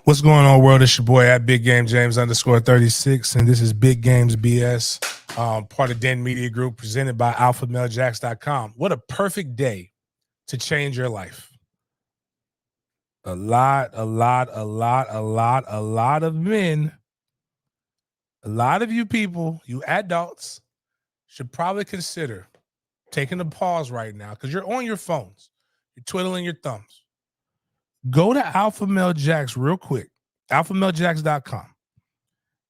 What's going on, world? It's your boy at Big Game James _36, and this is Big Games BS, part of Den Media Group, presented by AlphaMaleJacks.com. What a perfect day to change your life. A lot of men, a lot of you people, you adults, should probably consider taking a pause right now because you're on your phones. You're twiddling your thumbs. Go to Alpha Male Jacks real quick, AlphaMaleJacks.com.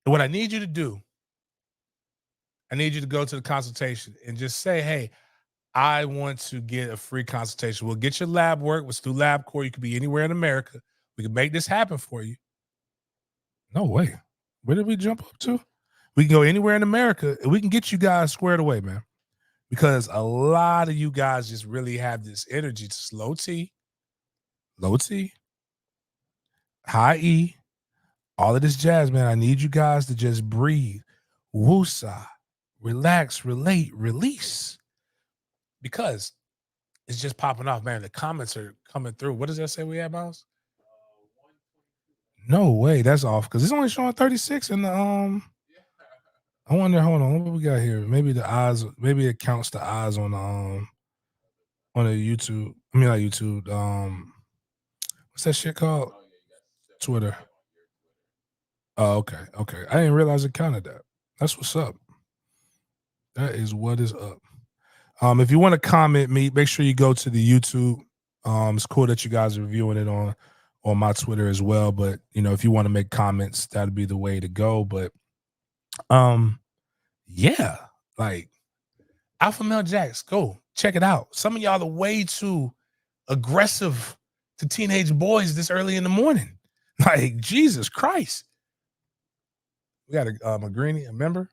And what I need you to do, I need you to go to the consultation and just say, hey, I want to get a free consultation. We'll get your lab work. It's through LabCorp. You could be anywhere in America. We can make this happen for you. No way. Where did we jump up to? We can go anywhere in America and we can get you guys squared away, man. Because a lot of you guys just really have this energy. It's low T, high E, all of this jazz, man. I need you guys to just breathe. Woosah. Relax, relate, release. Because it's just popping off, man. The comments are coming through. What does that say we have, Miles? No way. That's off because it's only showing 36 in the I wonder, hold on, what we got here? Maybe the eyes, maybe it counts the eyes on the YouTube. I mean not YouTube. What's that shit called? Twitter. Oh, okay. I didn't realize it counted that. That's what's up. That is what is up. If you want to comment me, make sure you go to the YouTube. It's cool that you guys are viewing it on my Twitter as well. But if you want to make comments, that'd be the way to go. But yeah, like Alpha Male Jacks, go check it out. Some of y'all are way too aggressive to teenage boys this early in the morning. Like Jesus Christ. We got a Greenie, a member.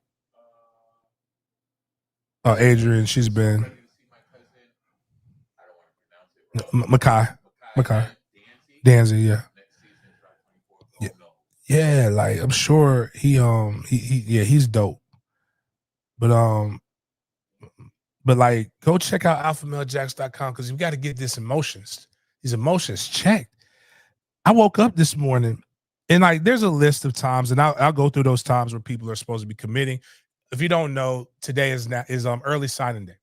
Oh, Adrian, she's been Makai, Danzy, yeah. Like I'm sure he's dope. But like go check out AlphaMaleJacks.com because you got to get these emotions checked. I woke up this morning and like there's a list of times, and I'll go through those times where people are supposed to be committing. If you don't know, today is early signing day.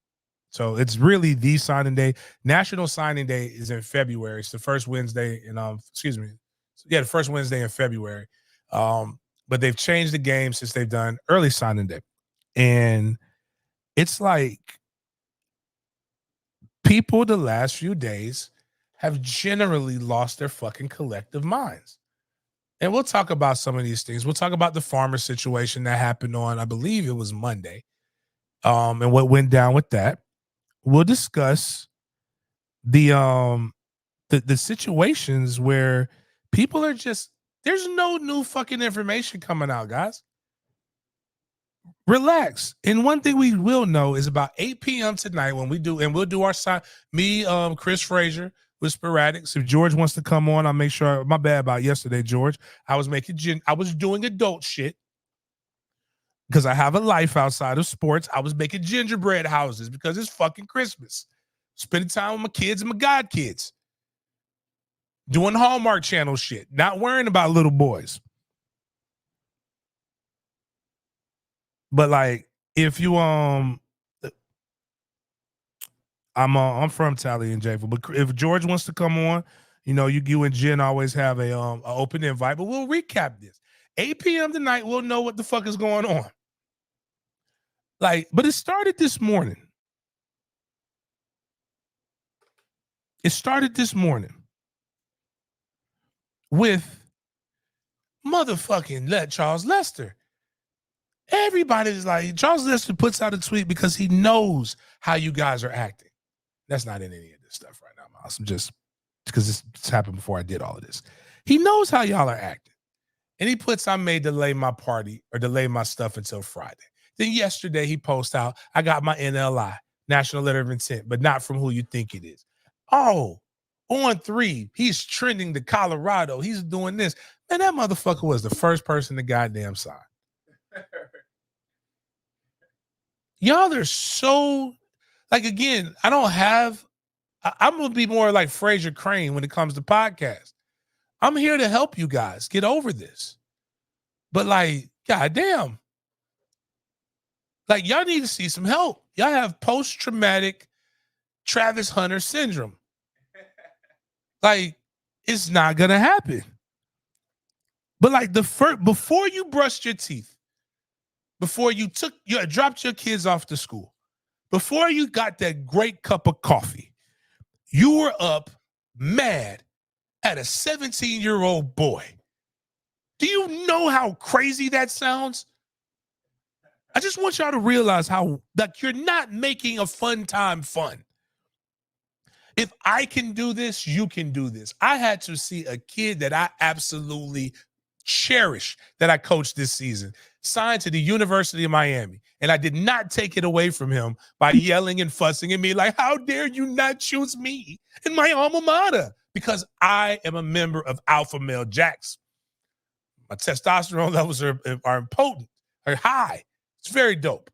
So it's really the signing day. National Signing Day is in February. It's the first Wednesday in the first Wednesday in February. But they've changed the game since they've done early signing day. And it's like people the last few days have generally lost their fucking collective minds. And we'll talk about some of these things. We'll talk about the farmer situation that happened on, I believe it was Monday, and what went down with that. We'll discuss the situations where people are just, there's no new fucking information coming out, guys. Relax. And one thing we will know is about 8 p.m. tonight when we'll do our side. Me, Chris Frazier with Sporadics. If George wants to come on, I'll make sure. My bad about yesterday, George. I was doing adult shit because I have a life outside of sports. I was making gingerbread houses because it's fucking Christmas. Spending time with my kids and my god kids. Doing Hallmark Channel shit. Not worrying about little boys. But like, if you I'm from Tally and Jayville, but if George wants to come on, you and Jen always have a open invite. But we'll recap this. 8 p.m. tonight, we'll know what the fuck is going on. Like, but it started this morning. With motherfucking Charles Lester. Everybody's like, Charles Lester puts out a tweet because he knows how you guys are acting. That's not in any of this stuff right now, Miles. I'm just because this happened before I did all of this. He knows how y'all are acting. And he puts, I may delay my party or delay my stuff until Friday. Then yesterday he posts out, I got my NLI, National Letter of Intent, but not from who you think it is. Oh, on 3, he's trending to Colorado. He's doing this. Man, that motherfucker was the first person to goddamn sign. Y'all are so, like, again, I'm going to be more like Fraser Crane when it comes to podcasts. I'm here to help you guys get over this. But like, goddamn, like y'all need to see some help. Y'all have post-traumatic Travis Hunter syndrome. Like, it's not gonna happen. But like the first, before you brushed your teeth, before you dropped your kids off to school, before you got that great cup of coffee, you were up mad at a 17-year-old boy. Do you know how crazy that sounds? I just want y'all to realize how that you're not making a fun time fun. If I can do this, you can do this. I had to see a kid that I absolutely cherish that I coached this season signed to the University of Miami. And I did not take it away from him by yelling and fussing at me like, how dare you not choose me in my alma mater? Because I am a member of Alpha Male Jacks. My testosterone levels are impotent, are high. It's very dope.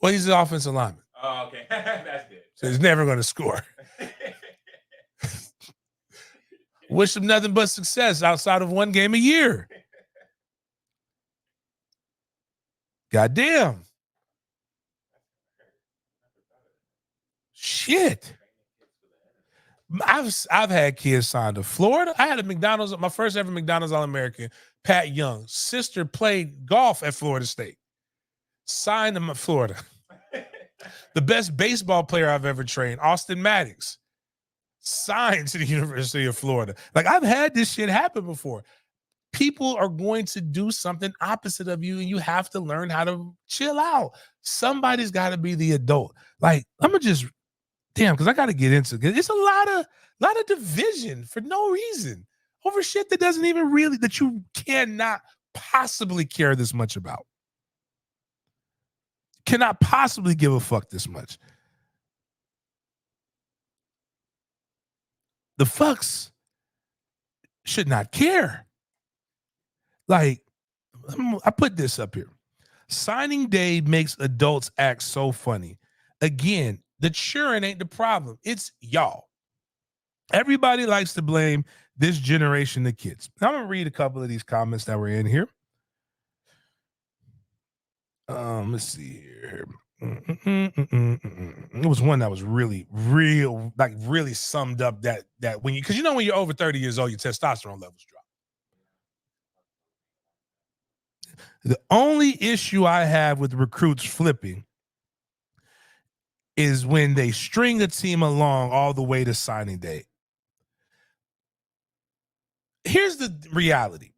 Well, he's an offensive lineman. Oh, okay. That's good. So he's never going to score. Wish him nothing but success outside of one game a year. Goddamn. Shit. I've had kids signed to Florida. I had a McDonald's, my first ever McDonald's All-American, Pat Young. Sister played golf at Florida State. Signed him at Florida. The best baseball player I've ever trained, Austin Maddox, signed to the University of Florida. Like, I've had this shit happen before. People are going to do something opposite of you, and you have to learn how to chill out. Somebody's got to be the adult. Like, I'm gonna just because I got to get into it. It's a lot of division for no reason over shit that doesn't even really, that you cannot possibly care this much about. Cannot possibly give a fuck this much. The fucks should not care. Like, I put this up here. Signing day makes adults act so funny. Again, the children ain't the problem. It's y'all. Everybody likes to blame this generation of kids. Now, I'm going to read a couple of these comments that were in here. Let's see here. It was one that was really summed up that when you, because you know when you're over 30 years old, your testosterone levels drop. The only issue I have with recruits flipping is when they string a team along all the way to signing day. Here's the reality.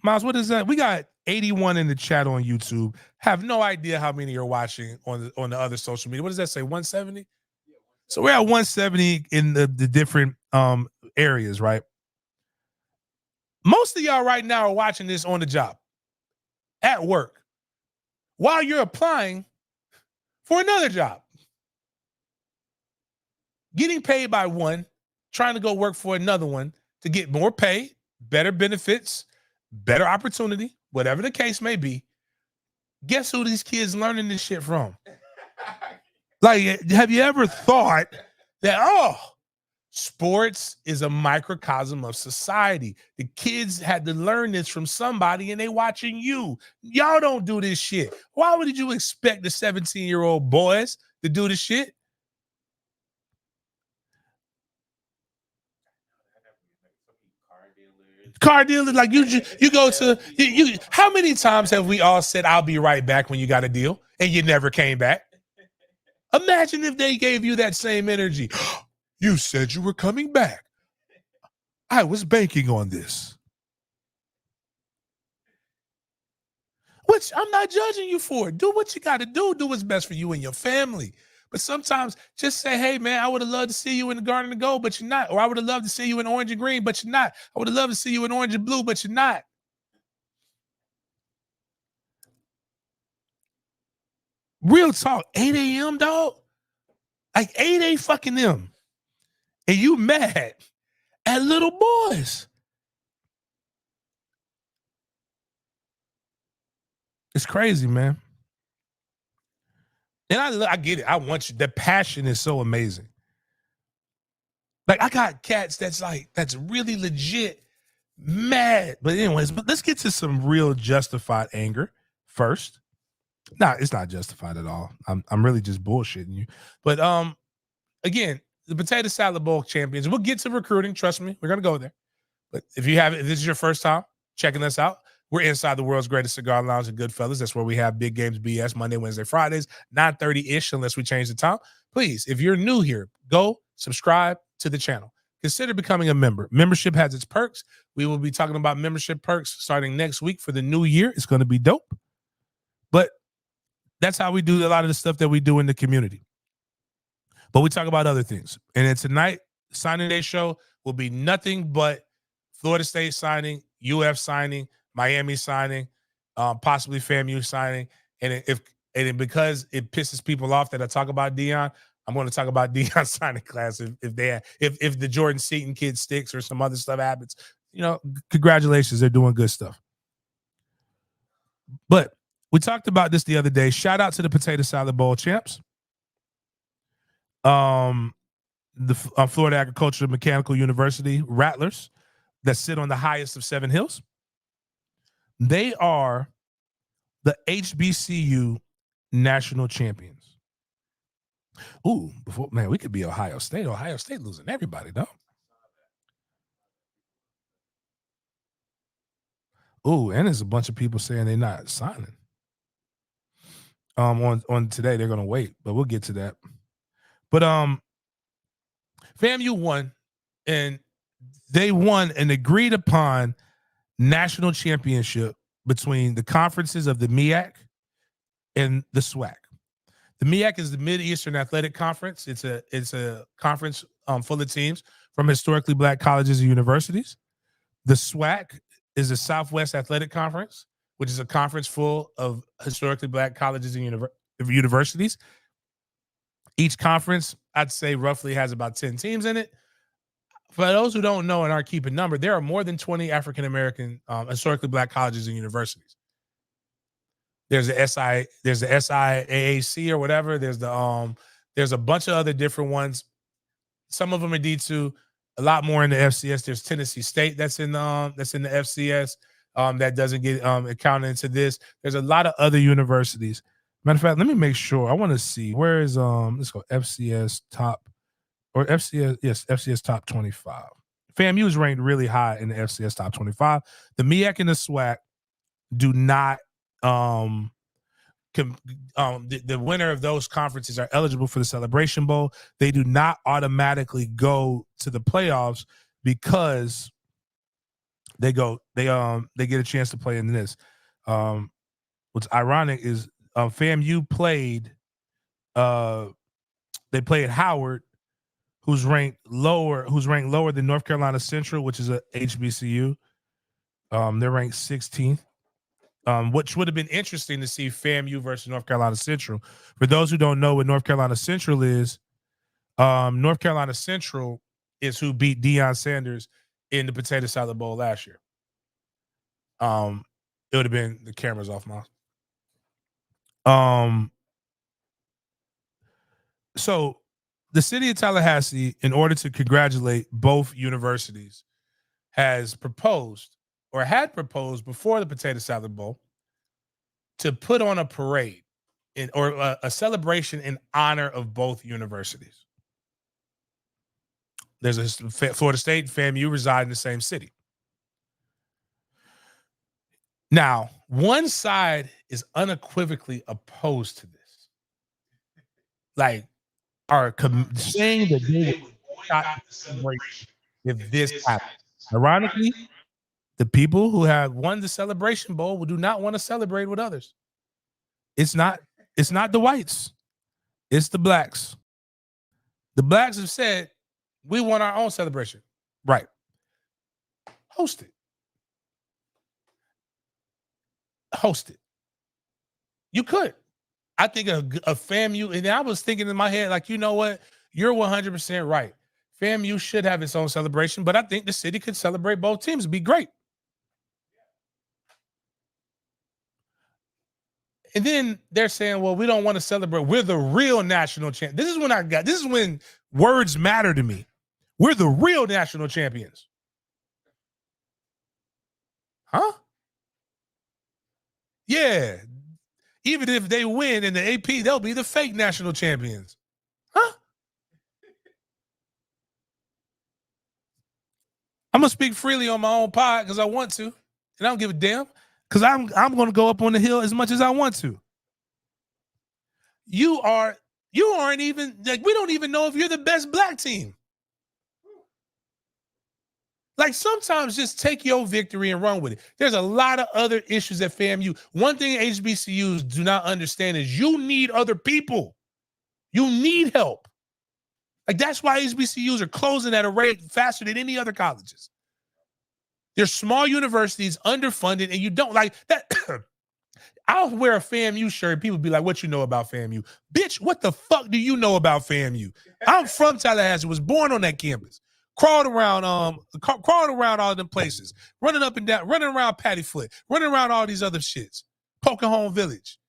Miles, what is that? We got 81 in the chat on YouTube. Have no idea how many are watching on the other social media. What does that say? 170? So we're at 170 in the different areas, right? Most of y'all right now are watching this on the job, at work, while you're applying for another job. Getting paid by one, trying to go work for another one to get more pay, better benefits, better opportunity, whatever the case may be. Guess who these kids learning this shit from? Like, have you ever thought that, sports is a microcosm of society? The kids had to learn this from somebody, and they watching you. Y'all don't do this shit. Why would you expect the 17-year-old boys to do this shit? Car dealers, like you go to you. How many times have we all said, "I'll be right back" when you got a deal and you never came back? Imagine if they gave you that same energy. You said you were coming back. I was banking on this. Which I'm not judging you for. Do what you got to do. Do what's best for you and your family. But sometimes just say, hey, man, I would have loved to see you in the Garden of Gold, but you're not. Or I would have loved to see you in orange and green, but you're not. I would have loved to see you in orange and blue, but you're not. Real talk, 8 a.m., dog? Like 8 a fucking m. And you mad at little boys. It's crazy, man. And I get it. I want you. The passion is so amazing. Like, I got cats that's really legit mad. But anyways, let's get to some real justified anger first. No, it's not justified at all. I'm really just bullshitting you. But again, the Potato Salad Bowl champions. We'll get to recruiting. Trust me, we're gonna go there. But if this is your first time checking us out, we're inside the world's greatest cigar lounge in Goodfellas. That's where we have Big Games BS Monday, Wednesday, Fridays, 9:30-ish, unless we change the time. Please, if you're new here, go subscribe to the channel. Consider becoming a member. Membership has its perks. We will be talking about membership perks starting next week for the new year. It's going to be dope. But that's how we do a lot of the stuff that we do in the community. But we talk about other things. And then tonight, signing day show will be nothing but Florida State signing, UF signing, Miami signing, possibly FAMU signing. And because it pisses people off that I talk about Deion, I'm going to talk about Deion signing class if the Jordan Seaton kid sticks or some other stuff happens. Congratulations, they're doing good stuff. But we talked about this the other day. Shout out to the Potato Salad Bowl champs. The Florida Agricultural Mechanical University Rattlers that sit on the highest of 7 hills. They are the HBCU national champions. Ooh, we could be Ohio State. Ohio State losing everybody, though. Ooh, and there's a bunch of people saying they're not signing. On today, they're gonna wait, but we'll get to that. But FAMU won, and they won an agreed upon national championship between the conferences of the MEAC and the SWAC. The MEAC is the Mid-Eastern Athletic Conference. It's a conference full of teams from historically Black colleges and universities. The SWAC is the Southwest Athletic Conference, which is a conference full of historically Black colleges and universities. Each conference, I'd say, roughly has about 10 teams in it. For those who don't know and aren't keeping number, there are more than 20 African-American historically Black colleges and universities. There's the SIAAC or whatever. There's a bunch of other different ones. Some of them are D2, a lot more in the FCS. There's Tennessee State that's in the FCS that doesn't get accounted into this. There's a lot of other universities. Matter of fact, let me make sure. I want to see where is let's go FCS top or FCS. Yes, FCS top 25. FAMU is ranked really high in the FCS top 25. The MEAC and the SWAC do not. The winner of those conferences are eligible for the Celebration Bowl. They do not automatically go to the playoffs because they get a chance to play in this. What's ironic is FAMU played they played Howard, who's ranked lower than North Carolina Central, which is a HBCU. They're ranked 16th. Which would have been interesting to see FAMU versus North Carolina Central. For those who don't know what North Carolina Central is, North Carolina Central is who beat Deion Sanders in the Potato Salad Bowl last year. It would have been the cameras off, Miles. So the city of Tallahassee, in order to congratulate both universities, has proposed or had proposed before the Potato Salad Bowl to put on a parade or a celebration in honor of both universities. There's a Florida State and FAMU reside in the same city. Now, one side is unequivocally opposed to this. Like, are saying that they would boycott the celebration if this happens. Ironically, the people who have won the Celebration Bowl do not want to celebrate with others. It's not the whites. It's the blacks. The blacks have said, we want our own celebration. Right. Host it. You could. I think a FAMU, and I was thinking in my head, like, you know what? You're 100% right. FAMU should have its own celebration, but I think the city could celebrate both teams. It'd be great. And then they're saying, well, we don't want to celebrate. We're the real national champ. This is when words matter to me. We're the real national champions. Huh? Yeah. Even if they win in the AP, they'll be the fake national champions. Huh? I'm gonna speak freely on my own pod because I want to, and I don't give a damn because I'm gonna go up on the hill as much as I want to. You aren't even like we don't even know if you're the best black team. Like sometimes just take your victory and run with it. There's a lot of other issues at FAMU. One thing HBCUs do not understand is you need other people. You need help. Like that's why HBCUs are closing at a rate faster than any other colleges. They're small universities, underfunded, and you don't like that. I'll wear a FAMU shirt. People be like, "What you know about FAMU, bitch? What the fuck do you know about FAMU?" I'm from Tallahassee. Was born on that campus. Crawled around all of them places, running up and down, running around Pattyfoot, running around all these other shits. Pocahontas Village.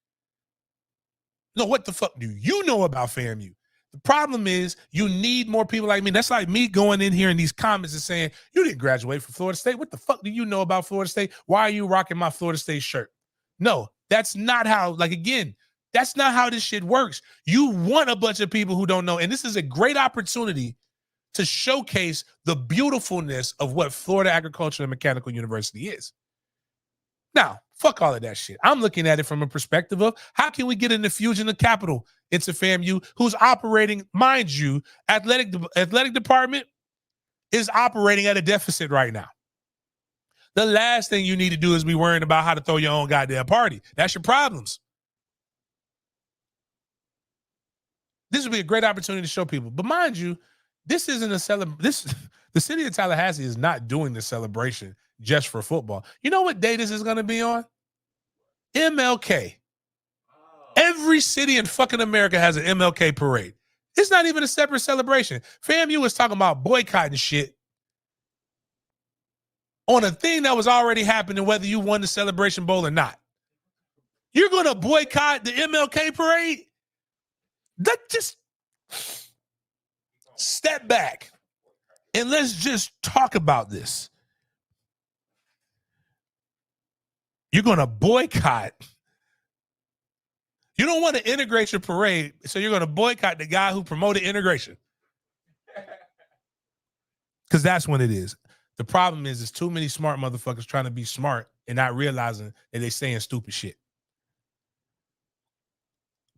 No, what the fuck do you know about FAMU? The problem is you need more people like me. That's like me going in here in these comments and saying, you didn't graduate from Florida State. What the fuck do you know about Florida State? Why are you rocking my Florida State shirt? No, that's not how, like, again, that's not how this shit works. You want a bunch of people who don't know. And this is a great opportunity to showcase the beautifulness of what Florida Agricultural and Mechanical University is. Now, fuck all of that shit. I'm looking at it from a perspective of how can we get an infusion of capital into FAMU, who's operating, mind you, athletic department is operating at a deficit right now. The last thing you need to do is be worrying about how to throw your own goddamn party. That's your problems. This would be a great opportunity to show people. But mind you, this isn't a celebration. The city of Tallahassee is not doing this celebration just for football. You know what day this is going to be on? MLK. Every city in fucking America has an MLK parade. It's not even a separate celebration. FAMU was talking about boycotting shit on a thing that was already happening, whether you won the Celebration Bowl or not. You're going to boycott the MLK parade? That just step back and let's just talk about this. You're going to boycott. You don't want to integrate your parade, so you're going to boycott the guy who promoted integration. Because that's when it is. The problem is there's too many smart motherfuckers trying to be smart and not realizing that they're saying stupid shit.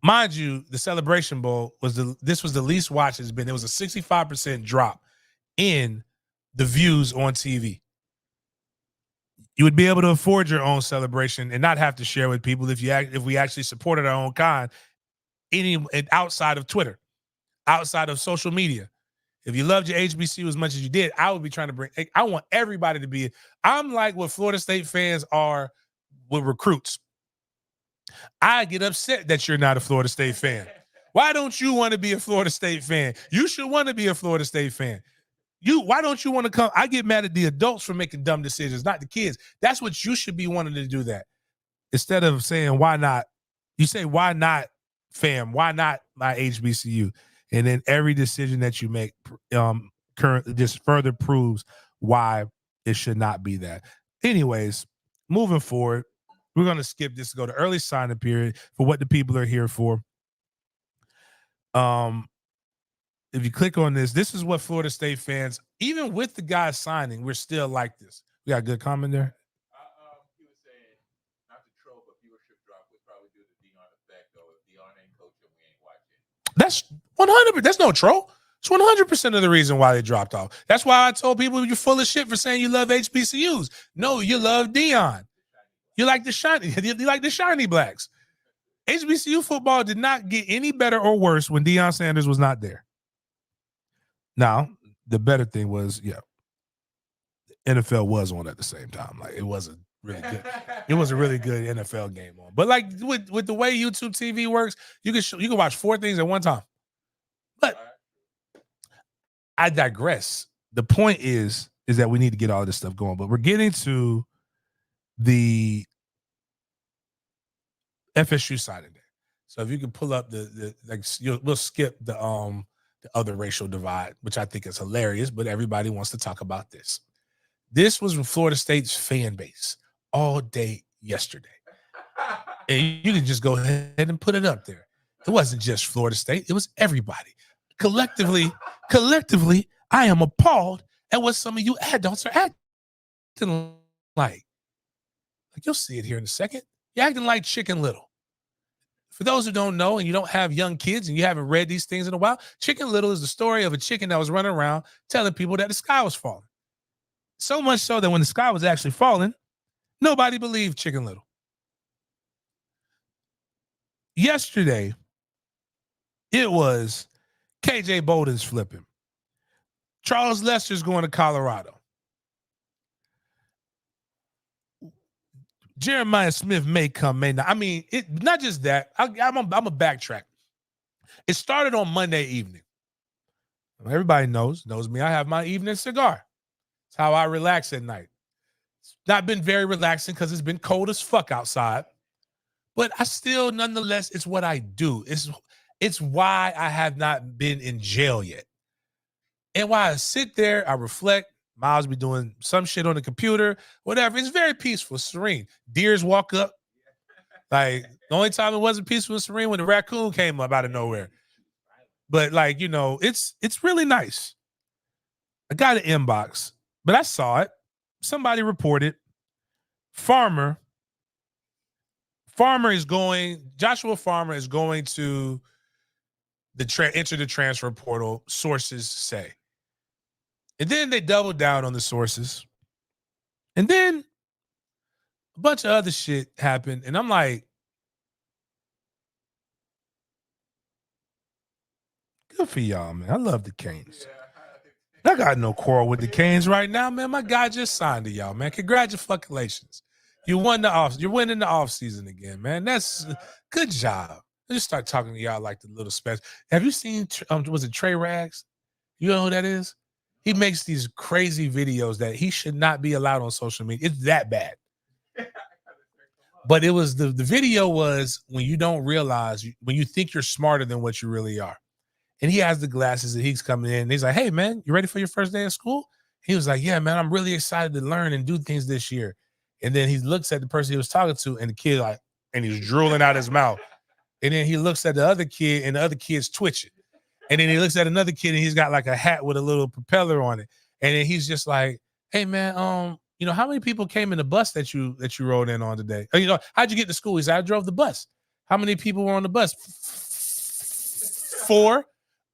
Mind you, the Celebration Bowl was the least watched it's been. It was a 65% drop in the views on TV. You would be able to afford your own celebration and not have to share with people if we actually supported our own kind outside of Twitter, outside of social media. If you loved your HBCU as much as you did, I would be trying to I want everybody to be. I'm like what Florida State fans are with recruits. I get upset that you're not a Florida State fan. Why don't you want to be a Florida State fan? You should want to be a Florida State fan. Why don't you want to come? I get mad at the adults for making dumb decisions, not the kids. That's what you should be wanting to do that. Instead of saying, why not? You say, why not, fam? Why not my HBCU? And then every decision that you make currently just further proves why it should not be that. Anyways, moving forward, we're going to skip this to go to early signing period for what the people are here for. If you click on this is what Florida State fans, even with the guys signing, we're still like this. We got a good comment there. He was saying, not to troll, but viewership drop was probably due to Deion effect, though. If Deion ain't coaching, we ain't watching. That's 100%. That's no troll. It's 100% of the reason why they dropped off. That's why I told people you're full of shit for saying you love HBCUs. No, you love Deion. You like the shiny. You like the shiny blacks. HBCU football did not get any better or worse when Deion Sanders was not there. Now, the better thing was, NFL was on at the same time. Like it wasn't really good. It was a really good NFL game on. But like with the way YouTube TV works, you can watch 4 things at one time. But I digress. The point is that we need to get all this stuff going. But we're getting to the FSU side of it. So if you can pull up we'll skip the the other racial divide, which I think is hilarious, but everybody wants to talk about this. This was Florida State's fan base all day yesterday. And you can just go ahead and put it up there. It wasn't just Florida State, it was everybody. Collectively, I am appalled at what some of you adults are acting like. Like, you'll see it here in a second. You're acting like Chicken Little. For those who don't know and you don't have young kids and you haven't read these things in a while, Chicken Little is the story of a chicken that was running around telling people that the sky was falling. So much so that when the sky was actually falling, nobody believed Chicken Little. Yesterday, it was KJ Bolden's flipping. Charles Lester's going to Colorado. Jeremiah Smith may come, may not. I mean, not just that. I'm a backtrack. It started on Monday evening. Everybody knows me. I have my evening cigar. It's how I relax at night. It's not been very relaxing because it's been cold as fuck outside. But I still, nonetheless, it's what I do. It's why I have not been in jail yet. And while I sit there, I reflect. Miles be doing some shit on the computer, whatever. It's very peaceful, serene. Deers walk up. Like, the only time it wasn't peaceful and serene when the raccoon came up out of nowhere. But, like, you know, it's really nice. I got an inbox, but I saw it. Somebody reported Joshua Farmer is going to enter the transfer portal, sources say. And then they doubled down on the sources. And then a bunch of other shit happened. And I'm like, good for y'all, man. I love the Canes. I got no quarrel with the Canes right now, man. My guy just signed to y'all, man. Congratulations. You're winning the offseason again, man. That's good job. Let's just start talking to y'all like the little special. Have you seen, was it Trey Rags? You know who that is? He makes these crazy videos that he should not be allowed on social media. It's that bad. But it was the video was when you don't realize, when you think you're smarter than what you really are. And he has the glasses and he's coming in. And he's like, hey, man, you ready for your first day of school? He was like, yeah, man, I'm really excited to learn and do things this year. And then he looks at the person he was talking to and the kid and he's drooling out his mouth. And then he looks at the other kid and the other kid's twitching. And then he looks at another kid and he's got like a hat with a little propeller on it. And then he's just like, hey, man, you know, how many people came in the bus that you rode in on today? Or, you know, how'd you get to school? He said, I drove the bus. How many people were on the bus? 4.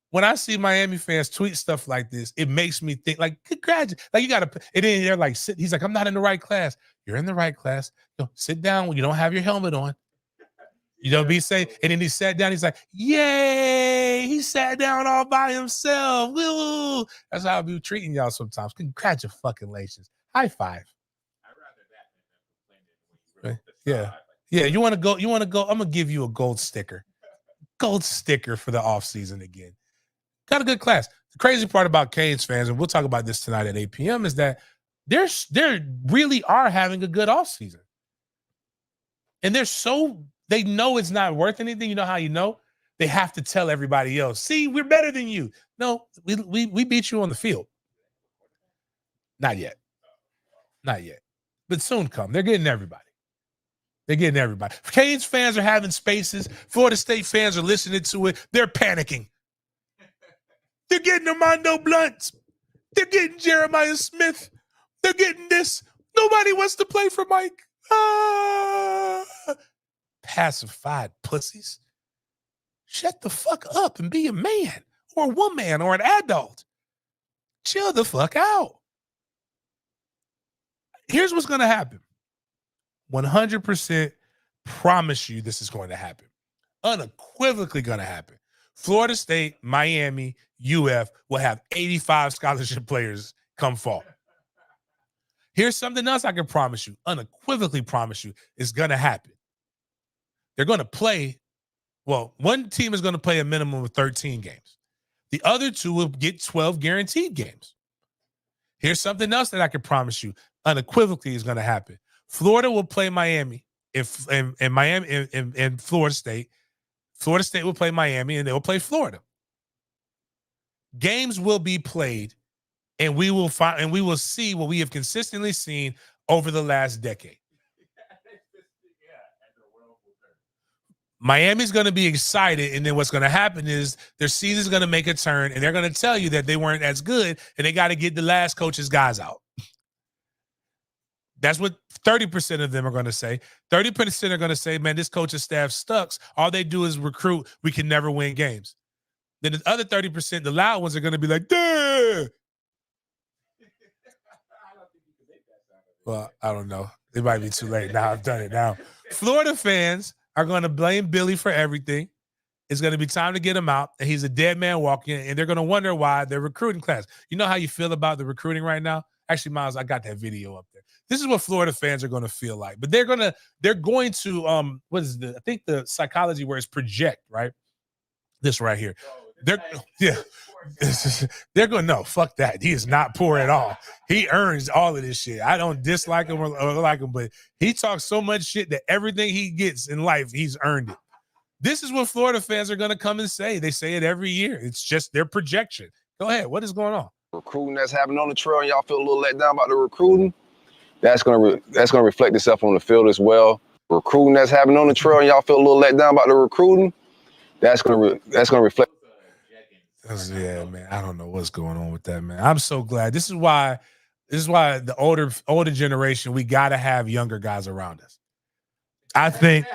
When I see Miami fans tweet stuff like this, it makes me think, like, congratulations. Like, you got to, and then they're like, he's like, I'm not in the right class. You're in the right class. You know, sit down when you don't have your helmet on. You know, be safe. And then he sat down. He's like, yay. He sat down all by himself. Woo. That's how I be treating y'all sometimes. Congratulations. High five. I'd rather that Yeah. Yeah. You want to go? I'm going to give you a gold sticker. Gold sticker for the offseason again. Got a good class. The crazy part about Canes fans, and we'll talk about this tonight at 8 p.m., is that they really are having a good offseason. And they know it's not worth anything. You know how you know? They have to tell everybody else, see, we're better than you. No, we beat you on the field. Not yet. Not yet. But soon come. They're getting everybody. Canes fans are having spaces. Florida State fans are listening to it. They're panicking. They're getting Armando Blunt. They're getting Jeremiah Smith. They're getting this. Nobody wants to play for Mike. Pacified pussies. Shut the fuck up and be a man or a woman or an adult. Chill the fuck out. Here's what's going to happen. 100% promise you this is going to happen. Unequivocally going to happen. Florida State, Miami, UF will have 85 scholarship players come fall. Here's something else I can promise you, unequivocally promise you, is going to happen. They're going to play, well, one team is going to play a minimum of 13 games. The other two will get 12 guaranteed games. Here's something else that I can promise you, unequivocally is going to happen. Florida will play Miami and Miami and Florida State. Florida State will play Miami and they'll play Florida. games will be played, and we will see what we have consistently seen over the last decade. Miami's going to be excited, and then what's going to happen is their season's going to make a turn, and they're going to tell you that they weren't as good, and they got to get the last coach's guys out. That's what 30% of them are going to say. 30% are going to say, man, this coaching staff sucks. All they do is recruit. We can never win games. Then the other 30%, the loud ones, are going to be like, duh. Well, I don't know. It might be too late now. I've done it now. Florida fans are going to blame Billy for everything. It's going to be time to get him out, and he's a dead man walking, and they're going to wonder why their recruiting class. You know how you feel about the recruiting right now? Actually, Miles, I got that video up there. This is what Florida fans are going to feel like. But they're going to what is I think the psychology where it's project, right? This right here. They're going, no, fuck that. He is not poor at all. He earns all of this shit. I don't dislike him or like him, but he talks so much shit that everything he gets in life, he's earned it. This is what Florida fans are going to come and say. They say it every year. It's just their projection. Go ahead. What is going on? Recruiting that's happening on the trail, and y'all feel a little let down about the recruiting. That's gonna reflect itself on the field as well. Recruiting that's happening on the trail, and y'all feel a little let down about the recruiting. That's gonna reflect. Yeah, man. I don't know what's going on with that, man. I'm so glad. This is why the older generation, we got to have younger guys around us. I think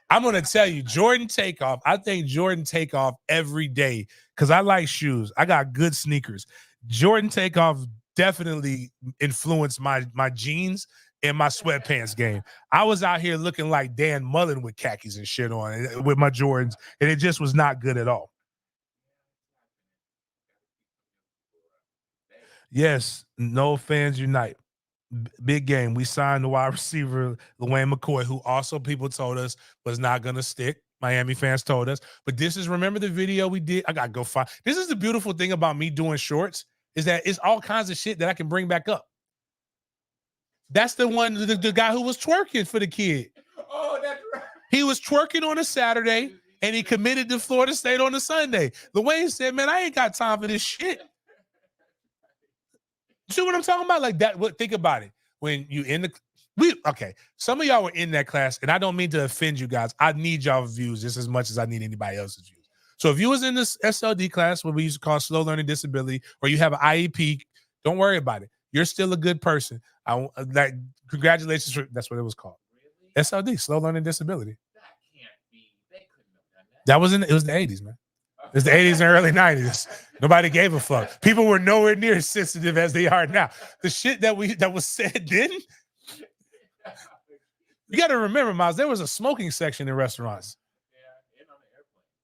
I'm going to tell you, Jordan Takeoff. I think Jordan Takeoff every day because I like shoes. I got good sneakers. Jordan Takeoff definitely influenced my jeans and my sweatpants game. I was out here looking like Dan Mullen with khakis and shit on with my Jordans, and it just was not good at all. Yes, no fans unite. Big game. We signed the wide receiver, LaWayne McCoy, who also people told us was not going to stick. Miami fans told us. But remember the video we did? I got to go find. This is the beautiful thing about me doing shorts is that it's all kinds of shit that I can bring back up. That's the one, the guy who was twerking for the kid. Oh, that's right. He was twerking on a Saturday, and he committed to Florida State on a Sunday. LaWayne said, man, I ain't got time for this shit. See what I'm talking about? Like that. Think about it. When you some of y'all were in that class, and I don't mean to offend you guys. I need y'all's views just as much as I need anybody else's views. So if you was in this SLD class, what we used to call slow learning disability, or you have an IEP, don't worry about it. You're still a good person. Congratulations. That's what it was called. Really? SLD, slow learning disability. That can't be. They couldn't have done that. It was the 80s, man. It was the 80s and early 90s. Nobody gave a fuck. People were nowhere near as sensitive as they are now. The shit that was said then. You got to remember, Miles, there was a smoking section in restaurants.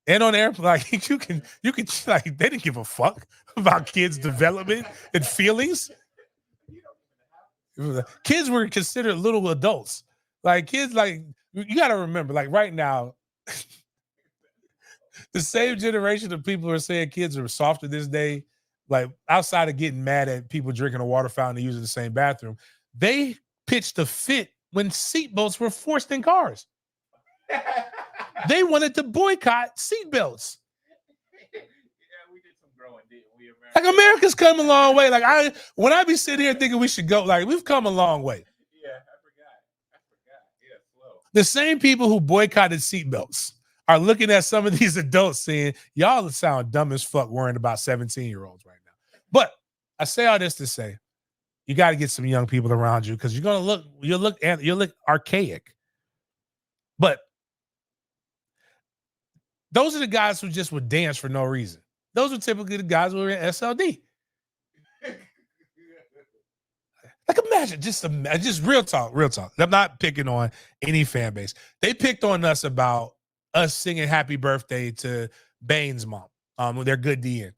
Yeah, and on the airplane. Like you can like they didn't give a fuck about kids' development and feelings. Kids were considered little adults. Like kids, like you got to remember, like right now. The same generation of people are saying kids are softer this day, like outside of getting mad at people drinking a water fountain and using the same bathroom, they pitched a fit when seatbelts were forced in cars. They wanted to boycott seatbelts. Yeah, we did some growing, didn't we? Like America's come a long way. Like when I be sitting here thinking we should go, like we've come a long way. Yeah, I forgot. Yeah, slow. The same people who boycotted seatbelts are looking at some of these adults saying, y'all sound dumb as fuck worrying about 17-year-olds right now. But I say all this to say, you got to get some young people around you because you'll look archaic. But those are the guys who just would dance for no reason. Those are typically the guys who are in SLD. Like imagine, just real talk. I'm not picking on any fan base. They picked on us about us singing happy birthday to Bane's mom with their good DN.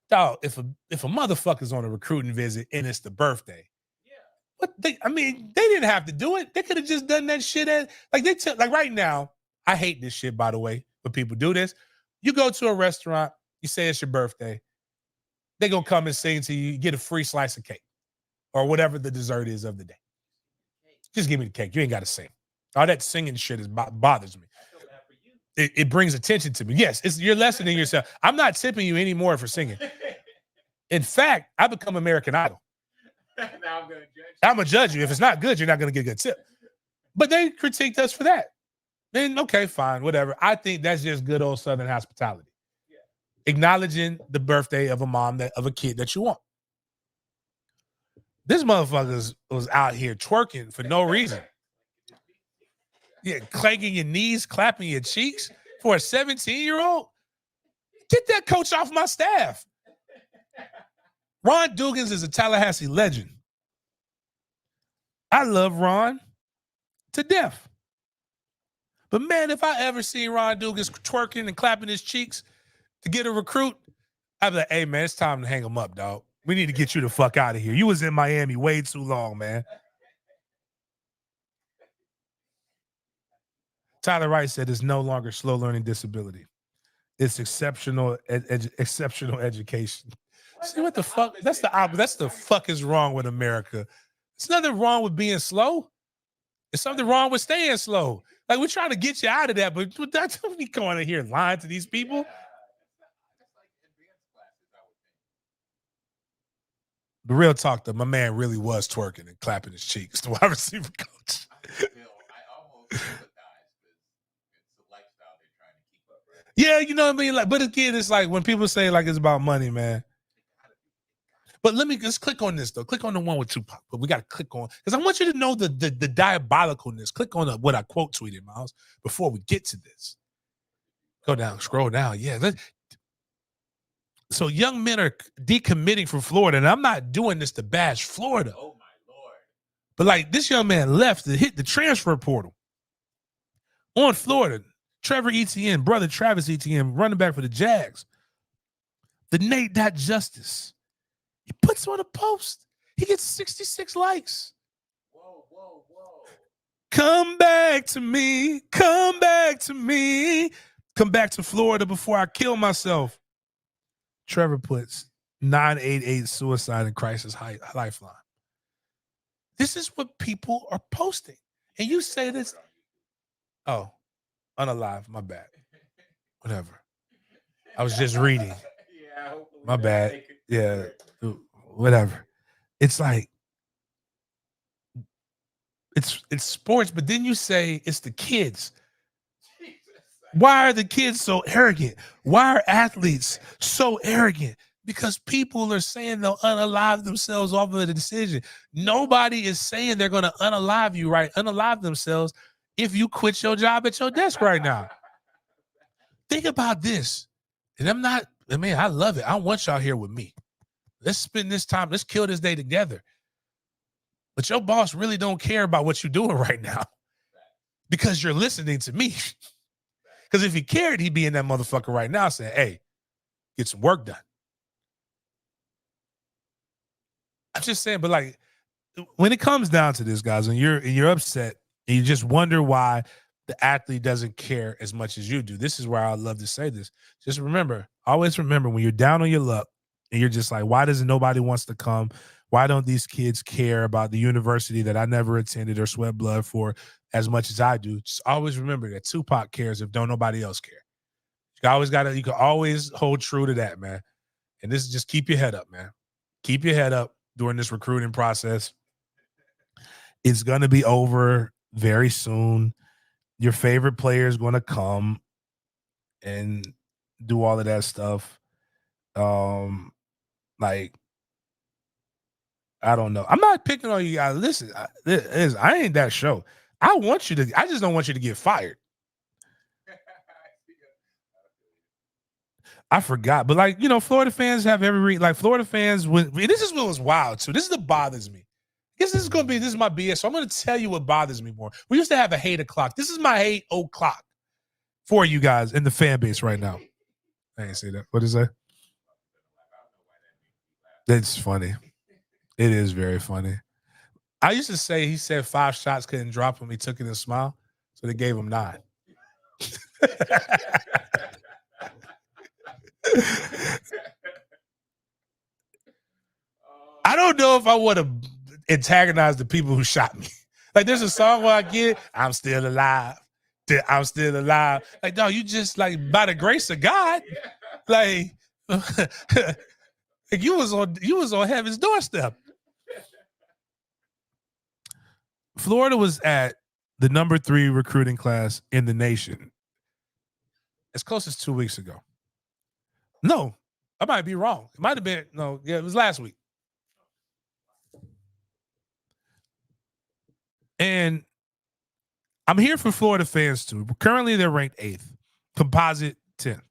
Dog, if a motherfucker's on a recruiting visit and it's the birthday, they didn't have to do it. They could have just done that shit like right now. I hate this shit, by the way, when people do this. You go to a restaurant, you say it's your birthday, they gonna come and sing to you, get a free slice of cake or whatever the dessert is of the day. Just give me the cake. You ain't got to sing. All that singing shit bothers me. it brings attention to me. Yes, you're lessening yourself. I'm not tipping you anymore for singing. In fact, I become American Idol. Now I'm gonna judge. I'm gonna judge you. If it's not good, you're not gonna get a good tip. But they critiqued us for that. Then okay, fine, whatever. I think that's just good old Southern hospitality. Yeah. Acknowledging the birthday of a mom of a kid that you want. This motherfucker was out here twerking for no reason. Yeah, clanking your knees, clapping your cheeks for a 17-year-old. Get that coach off my staff. Ron Dugans is a Tallahassee legend. I love Ron to death. But man, if I ever see Ron Dugans twerking and clapping his cheeks to get a recruit, I'd be like, hey man, it's time to hang him up, dog. We need to get you the fuck out of here. You was in Miami way too long, man. Tyler Wright said it's no longer slow learning disability. It's exceptional exceptional education. See what the fuck? That's the fuck is wrong with America. There's nothing wrong with being slow. There's something wrong with staying slow. Like we're trying to get you out of that, but that's we going in here lying to these people. The real talk, though, my man really was twerking and clapping his cheeks. The wide receiver coach. I almost sympathize because it's a lifestyle they're trying to keep up. Right? Yeah, you know what I mean. Like, but again, it's like when people say like it's about money, man. But let's click on this though. Click on the one with Tupac. But we got to click on because I want you to know the diabolicalness. Click on what I quote tweeted, Miles, before we get to this. Go down, scroll down. Yeah. So young men are decommitting from Florida, and I'm not doing this to bash Florida. Oh my Lord! But like this young man left to hit the transfer portal on Florida. Trevor Etienne, brother Travis Etienne, running back for the Jags. The Nate Justice. He puts on a post. He gets 66 likes. Whoa. Come back to me. Come back to me. Come back to Florida before I kill myself. Trevor puts 988 suicide and crisis lifeline. This is what people are posting. And you say this. Oh, unalive. My bad. Whatever. I was just reading. Yeah. My bad. Yeah. Whatever. It's like it's sports, but then you say it's the kids. Why are the kids so arrogant? Why are athletes so arrogant? Because people are saying they'll unalive themselves off of the decision. Nobody is saying they're going to unalive themselves if you quit your job at your desk right now. Think about this. And I love it. I want y'all here with me. Let's spend this time. Let's kill this day together. But your boss really don't care about what you're doing right now because you're listening to me. Because if he cared, he'd be in that motherfucker right now saying, hey, get some work done. I'm just saying, but like when it comes down to this, guys, and you're upset and you just wonder why the athlete doesn't care as much as you do. This is where I love to say this. Just always remember when you're down on your luck and you're just like, why doesn't nobody wants to come? Why don't these kids care about the university that I never attended or sweat blood for as much as I do? Just always remember that Tupac cares if don't nobody else care. You can always hold true to that, man. And this is just keep your head up, man. Keep your head up during this recruiting process. It's going to be over very soon. Your favorite player is going to come and do all of that stuff. I don't know. I'm not picking on you guys. Listen, I ain't that show. I just don't want you to get fired. I forgot. But like, Florida fans have Florida fans, this is what was wild too. This is what bothers me. I guess this is my BS. So I'm going to tell you what bothers me more. We used to have a hate o'clock. This is my hate o'clock for you guys in the fan base right now. I ain't say that. What is that? That's funny. It is very funny. I used to say he said 5 shots couldn't drop him. He took it and smiled. So they gave him 9. I don't know if I want to antagonize the people who shot me. Like there's a song where I get, I'm still alive. I'm still alive. Like, no, you just like by the grace of God, like, like you was on heaven's doorstep. Florida was at the number 3 recruiting class in the nation as close as 2 weeks ago. No, I might be wrong. It might have been it was last week. And I'm here for Florida fans too. Currently, they're ranked 8th, composite 10th.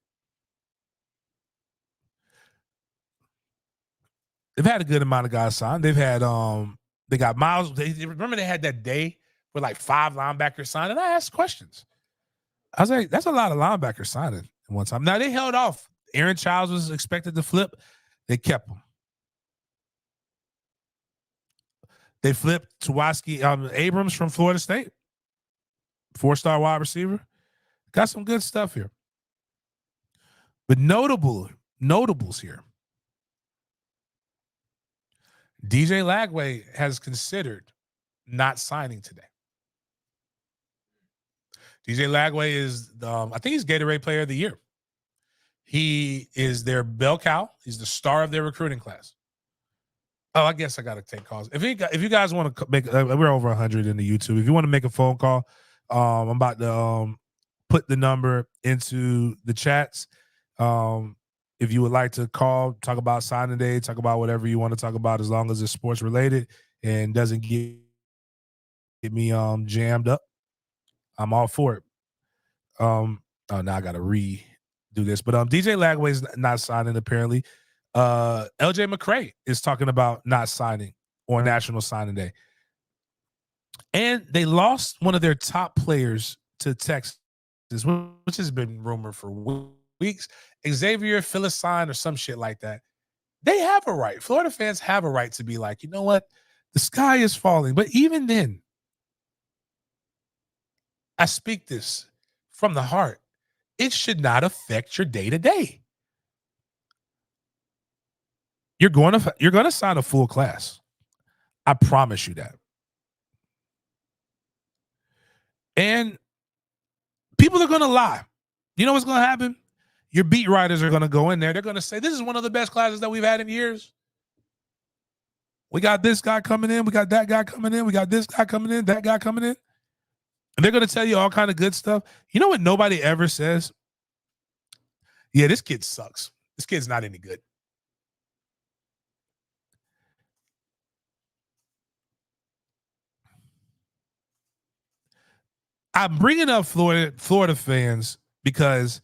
They've had a good amount of guys signed. They've had they got Miles. Remember they had that day with like 5 linebackers signed, and I asked questions. I was like, that's a lot of linebackers signing at one time. Now they held off. Aaron Childs was expected to flip. They kept him. They flipped Tawaski Abrams from Florida State, 4-star wide receiver. Got some good stuff here. But notables here. DJ Lagway has considered not signing today. DJ Lagway is, I think he's Gatorade Player of the Year. He is their bell cow. He's the star of their recruiting class. Oh, I guess I got to take calls. If you guys want to make, we're over 100 in the YouTube. If you want to make a phone call, I'm about to put the number into the chats. If you would like to call, talk about signing day, talk about whatever you want to talk about, as long as it's sports related and doesn't get me jammed up, I'm all for it. Now I got to redo this, but DJ Lagway's not signing apparently. LJ McCray is talking about not signing on National Signing Day. And they lost one of their top players to Texas, which has been rumored for weeks. Xavier Philistine or some shit like that. They have a right. Florida fans have a right to be like, you know what? The sky is falling. But even then, I speak this from the heart. It should not affect your day-to-day. You're going to sign a full class. I promise you that. And people are going to lie. You know what's going to happen? Your beat writers are going to go in there. They're going to say, this is one of the best classes that we've had in years. We got this guy coming in. We got that guy coming in. We got this guy coming in, that guy coming in. And they're going to tell you all kind of good stuff. You know what nobody ever says? Yeah, this kid sucks. This kid's not any good. I'm bringing up Florida fans because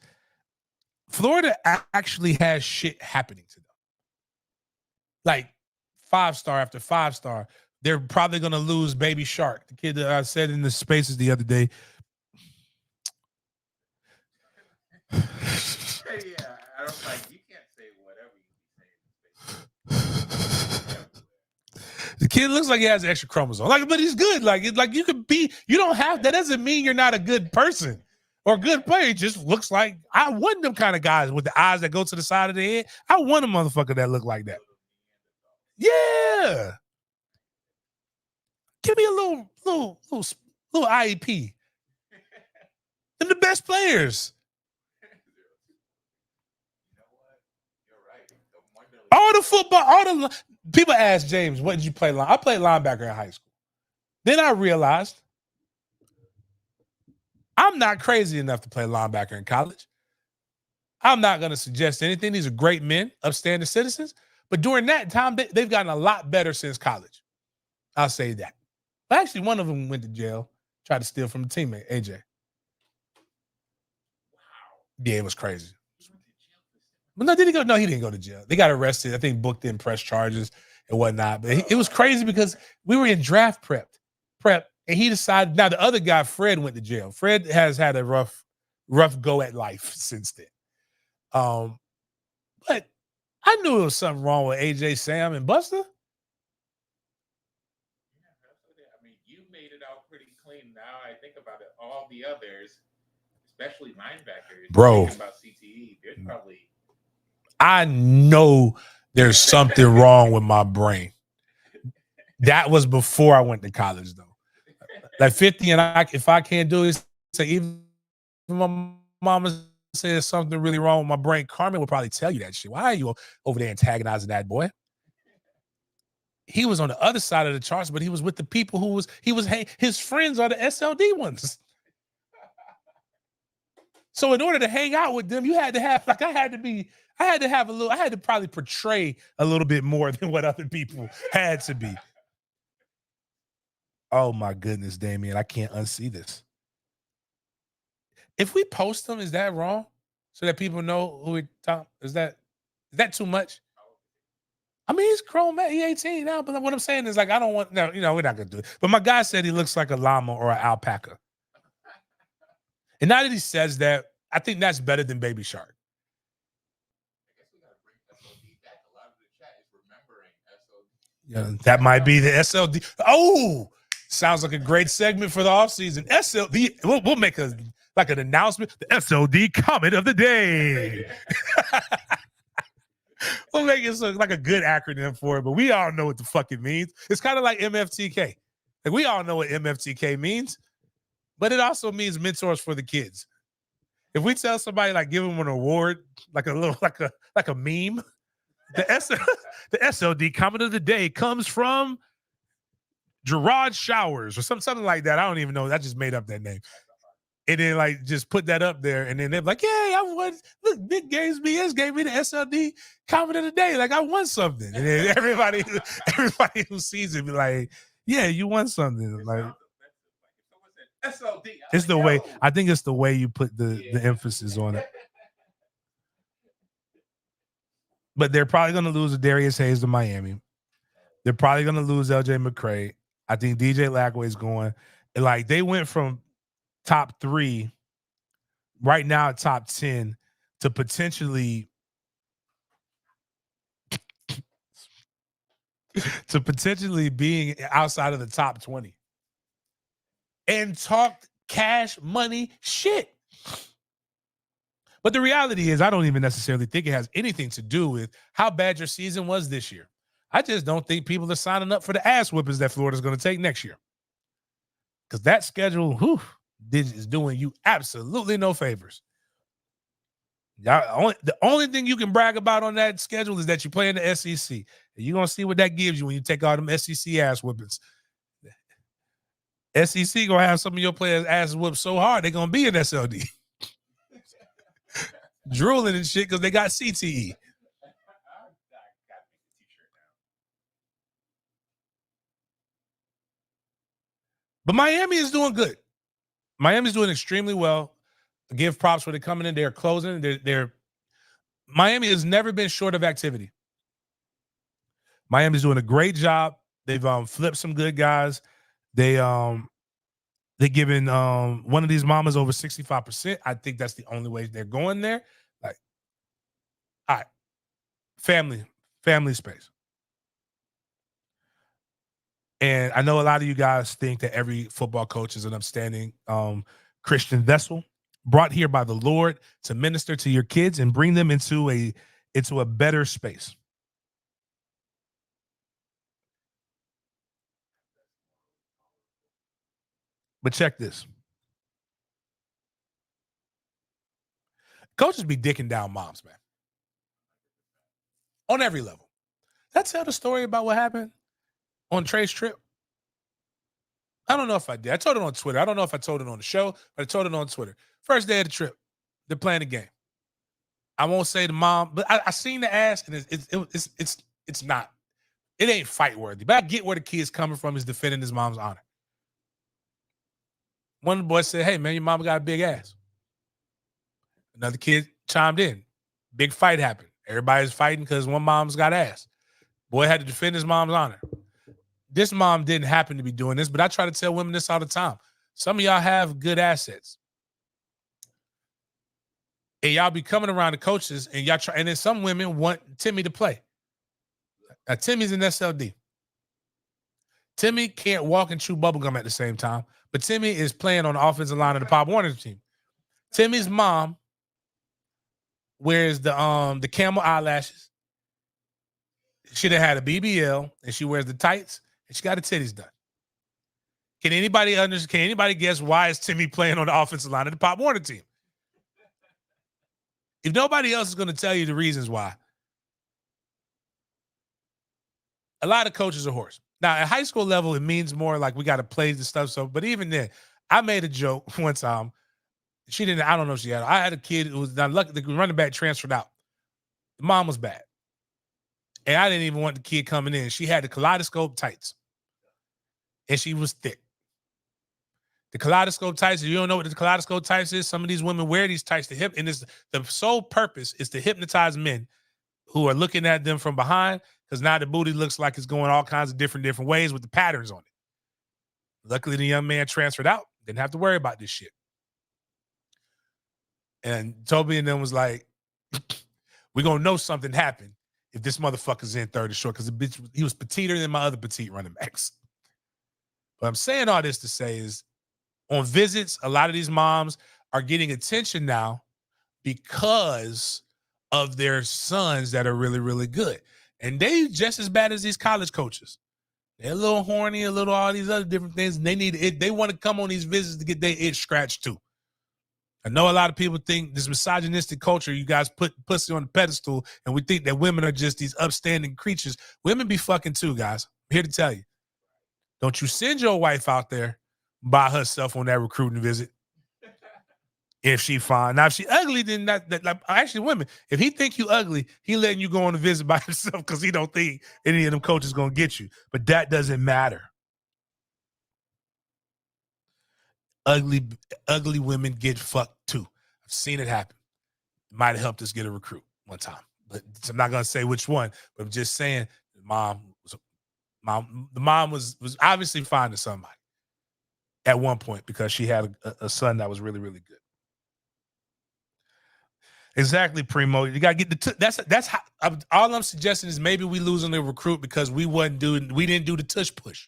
Florida actually has shit happening to them. Like 5-star after 5-star. They're probably going to lose Baby Shark, the kid that I said in the spaces the other day. Yeah, I don't like, you can't say whatever you say. The kid looks like he has an extra chromosome. Like, but he's good. Like you could be, you don't have, that doesn't mean you're not a good person or a good player. It just looks like, I want them kind of guys with the eyes that go to the side of the head. I want a motherfucker that look like that. Yeah. Give me a little IEP. They're the best players. You know what? You're right. All the football, people ask James, what did you play? I played linebacker in high school. Then I realized I'm not crazy enough to play linebacker in college. I'm not going to suggest anything. These are great men, upstanding citizens. But during that time, they've gotten a lot better since college. I'll say that. But actually, one of them went to jail, tried to steal from a teammate, AJ. Wow. Yeah, it was crazy. But no, did he go? No, he didn't go to jail. They got arrested. I think booked in press charges and whatnot. But it was crazy because we were in draft prep, and he decided. Now the other guy, Fred, went to jail. Fred has had a rough go at life since then. But I knew there was something wrong with AJ, Sam, and Buster. I mean, you made it out pretty clean. Now I think about it, all the others, especially linebackers, bro. About CTE, there's probably. I know there's something wrong with my brain. That was before I went to college, though. Like 50, and if I can't do it, say, even if my mama says something really wrong with my brain, Carmen would probably tell you that shit. Why are you over there antagonizing that boy? He was on the other side of the charts, but he was with the people his friends are the SLD ones. So in order to hang out with them, you had to have, like, I had to probably portray a little bit more than what other people had to be. Oh my goodness, Damien, I can't unsee this. If we post them, is that wrong? So that people know who we talk? Is that too much? I mean, he's grown man. He's 18 now, but what I'm saying is, like, I don't want, no, we're not gonna do it. But my guy said he looks like a llama or an alpaca. And now that he says that, I think that's better than Baby Shark. I guess we gotta bring SLD back. A lot of the chat is remembering SLD. Yeah, that might be the SLD. Oh, sounds like a great segment for the offseason. SLD. We'll make an announcement. The SLD comment of the day. We'll make it like a good acronym for it, but we all know what the fuck it means. It's kind of like MFTK. Like, we all know what MFTK means, but it also means mentors for the kids. If we tell somebody, like, give them an award, like a little, like a meme, the SLD comment of the day comes from Gerard Showers or something like that. I don't even know. I just made up that name. And then, like, just put that up there, and then they're like, "Yay, I won! Look, Nick Games BS gave me the SLD comment of the day. Like, I won something." And then everybody who sees it be like, "Yeah, you won something." Like, SLD. it's the way. I think it's the way you put the emphasis on it. But they're probably going to lose Darius Hayes to Miami. They're probably going to lose LJ McCray. I think DJ Lagway's going. And, like, they went from top 3 right now, top 10 to potentially being outside of the top 20 and talk cash money shit. But the reality is, I don't even necessarily think it has anything to do with how bad your season was this year. I just don't think people are signing up for the ass whippings that Florida's going to take next year. Because that schedule, is doing you absolutely no favors. The only thing you can brag about on that schedule is that you play in the SEC. And you're going to see what that gives you when you take all them SEC ass whippings. SEC going to have some of your players ass whipped so hard, they're going to be in SLD. Drooling and shit because they got CTE. But Miami is doing good. Miami's doing extremely well. Give props for they coming in. They're closing. Miami has never been short of activity. Miami's doing a great job. They've flipped some good guys. They're giving one of these mamas over 65%. I think that's the only way they're going there. Like, all right, family space. And I know a lot of you guys think that every football coach is an upstanding Christian vessel brought here by the Lord to minister to your kids and bring them into a better space. But check this. Coaches be dicking down moms, man. On every level. Did I tell the story about what happened on Trey's trip? I don't know if I did. I told it on Twitter. I don't know if I told it on the show, but I told it on Twitter. First day of the trip, they're playing the game. I won't say the mom, but I seen the ass, and it's not. It ain't fight worthy. But I get where the kid's coming from. Is defending his mom's honor. One of the boys said, "Hey man, your mama got a big ass." Another kid chimed in. Big fight happened. Everybody's fighting because one mom's got ass. Boy had to defend his mom's honor. This mom didn't happen to be doing this, but I try to tell women this all the time. Some of y'all have good assets. And y'all be coming around the coaches and y'all try, and then some women want Timmy to play. Now, Timmy's an SLD. Timmy can't walk and chew bubblegum at the same time, but Timmy is playing on the offensive line of the Pop Warner team. Timmy's mom wears the camel eyelashes. She done had a BBL, and she wears the tights, and she got her titties done. Can anybody understand? Can anybody guess why is Timmy playing on the offensive line of the Pop Warner team? If nobody else is going to tell you the reasons why, a lot of coaches are horse. Now, at high school level, it means more like we got to play the stuff. So, but even then, I made a joke one time. She didn't. I don't know if she had. I had a kid who was lucky. The running back transferred out. The mom was bad, and I didn't even want the kid coming in. She had the kaleidoscope tights, and she was thick. The kaleidoscope tights. If you don't know what the kaleidoscope tights is, some of these women wear these tights to hip, and the sole purpose is to hypnotize men who are looking at them from behind, because now the booty looks like it's going all kinds of different ways with the patterns on it. Luckily, the young man transferred out. Didn't have to worry about this shit. And Toby and them was like, we're going to know something happened if this motherfucker's in third and short, because he was petiter than my other petite running backs. But I'm saying all this to say is, on visits, a lot of these moms are getting attention now because of their sons that are really, really good. And they just as bad as these college coaches. They're a little horny, a little all these other different things. And they need it. They want to come on these visits to get their itch scratched too. I know a lot of people think this misogynistic culture, you guys put pussy on the pedestal, and we think that women are just these upstanding creatures. Women be fucking too, guys. I'm here to tell you. Don't you send your wife out there by herself on that recruiting visit if she fine. Now, if she ugly, then that like, actually women, if he think you ugly, he letting you go on a visit by himself because he don't think any of them coaches going to get you. But that doesn't matter. Ugly women get fucked too. I've seen it happen. It might have helped us get a recruit one time. But I'm not going to say which one, but I'm just saying the mom was obviously fine to somebody at one point because she had a son that was really, really good. Exactly, Primo. You gotta get that's how. All I'm suggesting is maybe we losing the recruit because we didn't do the tush push.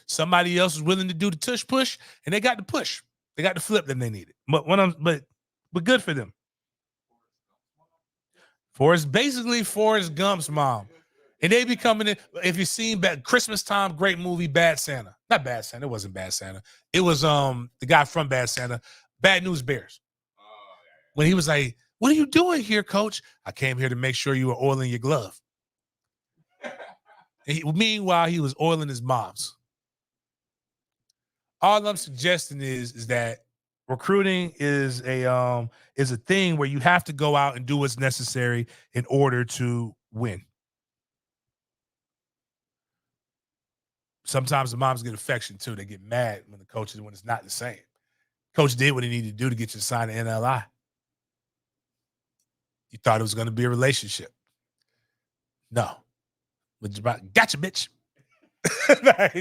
Somebody else was willing to do the tush push, and they got the push. They got the flip that they needed. But good for them. Basically Forrest Gump's mom. And they be coming in. If you've seen Christmas time, great movie, Bad Santa. Not Bad Santa. It wasn't Bad Santa. It was the guy from Bad Santa, Bad News Bears. When he was like, "What are you doing here, coach?" "I came here to make sure you were oiling your glove." Meanwhile, he was oiling his mom's. All I'm suggesting is that recruiting is a thing where you have to go out and do what's necessary in order to win. Sometimes the moms get affection too. They get mad when it's not the same. Coach did what he needed to do to get you to sign an NLI. You thought it was going to be a relationship. No. Gotcha, bitch.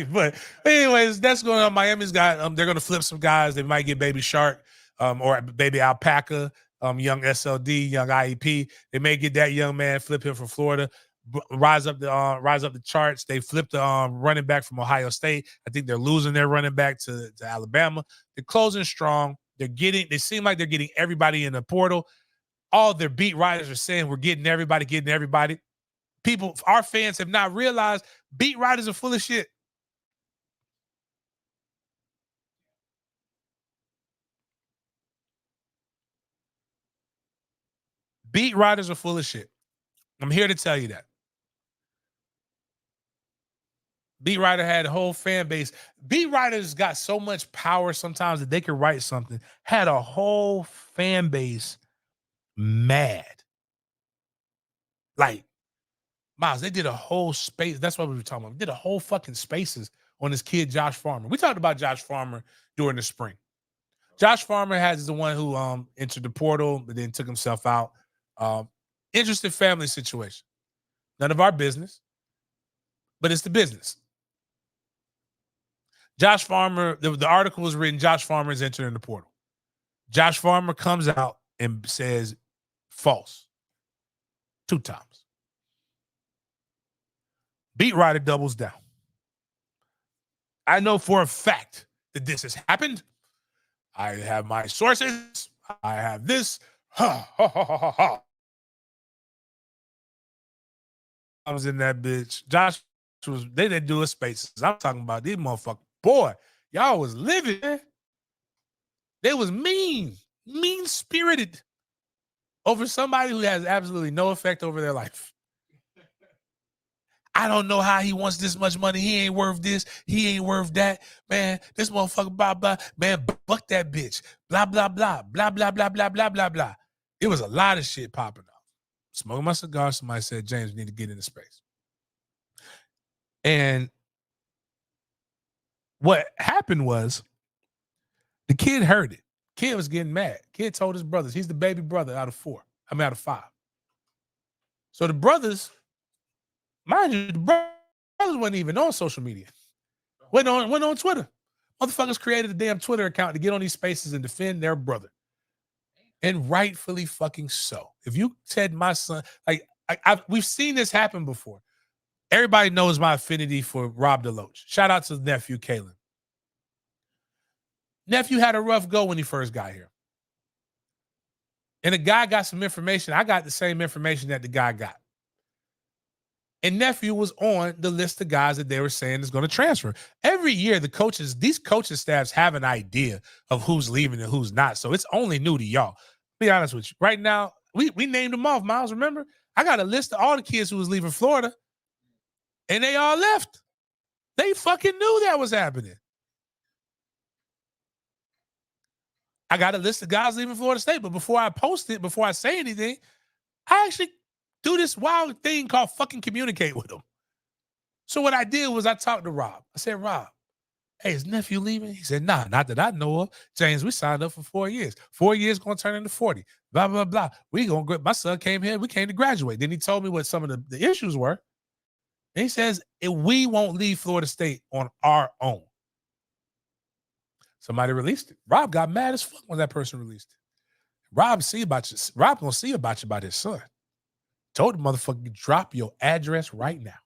But anyways, that's going on. Miami's got they're going to flip some guys. They might get Baby Shark or Baby Alpaca, young SLD, young IEP. They may get that young man, flip him from Florida, rise up the charts. They flipped the running back from Ohio State. I think they're losing their running back to Alabama. They're closing strong. They seem like they're getting everybody in the portal. All their beat writers are saying we're getting everybody. People, our fans have not realized beat writers are full of shit. Beat writers are full of shit. I'm here to tell you that. Beat writer had a whole fan base. Beat writers got so much power sometimes that they could write something. Had a whole fan base mad. Like, Miles, they did a whole space. That's what we were talking about. They did a whole fucking spaces on this kid, Josh Farmer. We talked about Josh Farmer during the spring. Josh Farmer is the one who entered the portal, but then took himself out. Interesting family situation. None of our business, but it's the business. Josh Farmer, the article was written, Josh Farmer is entering the portal. Josh Farmer comes out and says false 2 times. Beat writer doubles down. I know for a fact that this has happened. I have my sources. I have this. I was in that bitch. Josh they didn't do a spaces. I'm talking about these motherfuckers. Boy, y'all was living, man. They was mean-spirited over somebody who has absolutely no effect over their life. I don't know how he wants this much money. He ain't worth this. He ain't worth that. Man, this motherfucker, blah, blah. Man, fuck that bitch. Blah, blah, blah. Blah, blah, blah, blah, blah, blah, blah. It was a lot of shit popping off. Smoking my cigar, somebody said, James, we need to get into space. And what happened was the kid heard it. Kid was getting mad. Kid told his brothers, he's the baby brother out of 5. So the brothers, mind you, the brothers wasn't even on social media. Went on Twitter. Motherfuckers created a damn Twitter account to get on these spaces and defend their brother. And rightfully fucking so. If you said my son, like we've seen this happen before. Everybody knows my affinity for Rob DeLoach. Shout out to the nephew, Kalen. Nephew had a rough go when he first got here. And the guy got some information. I got the same information that the guy got. And nephew was on the list of guys that they were saying is going to transfer. Every year, these coaching staffs have an idea of who's leaving and who's not. So it's only new to y'all. Be honest with you. Right now, we named them off, Miles. Remember? I got a list of all the kids who was leaving Florida. And they all left. They fucking knew that was happening. I got a list of guys leaving Florida State, but before I post it, before I say anything, I actually do this wild thing called fucking communicate with them. So what I did was I talked to Rob. I said, Rob, hey, is nephew leaving? He said, nah, not that I know of. James, we signed up for 4 years. 4 years going to turn into 40. Blah, blah, blah. My son came here. We came to graduate. Then he told me what some of the issues were. And he says, we won't leave Florida State on our own. Somebody released it. Rob got mad as fuck when that person released it. Rob gonna see about you about his son. Told the motherfucker, drop your address right now.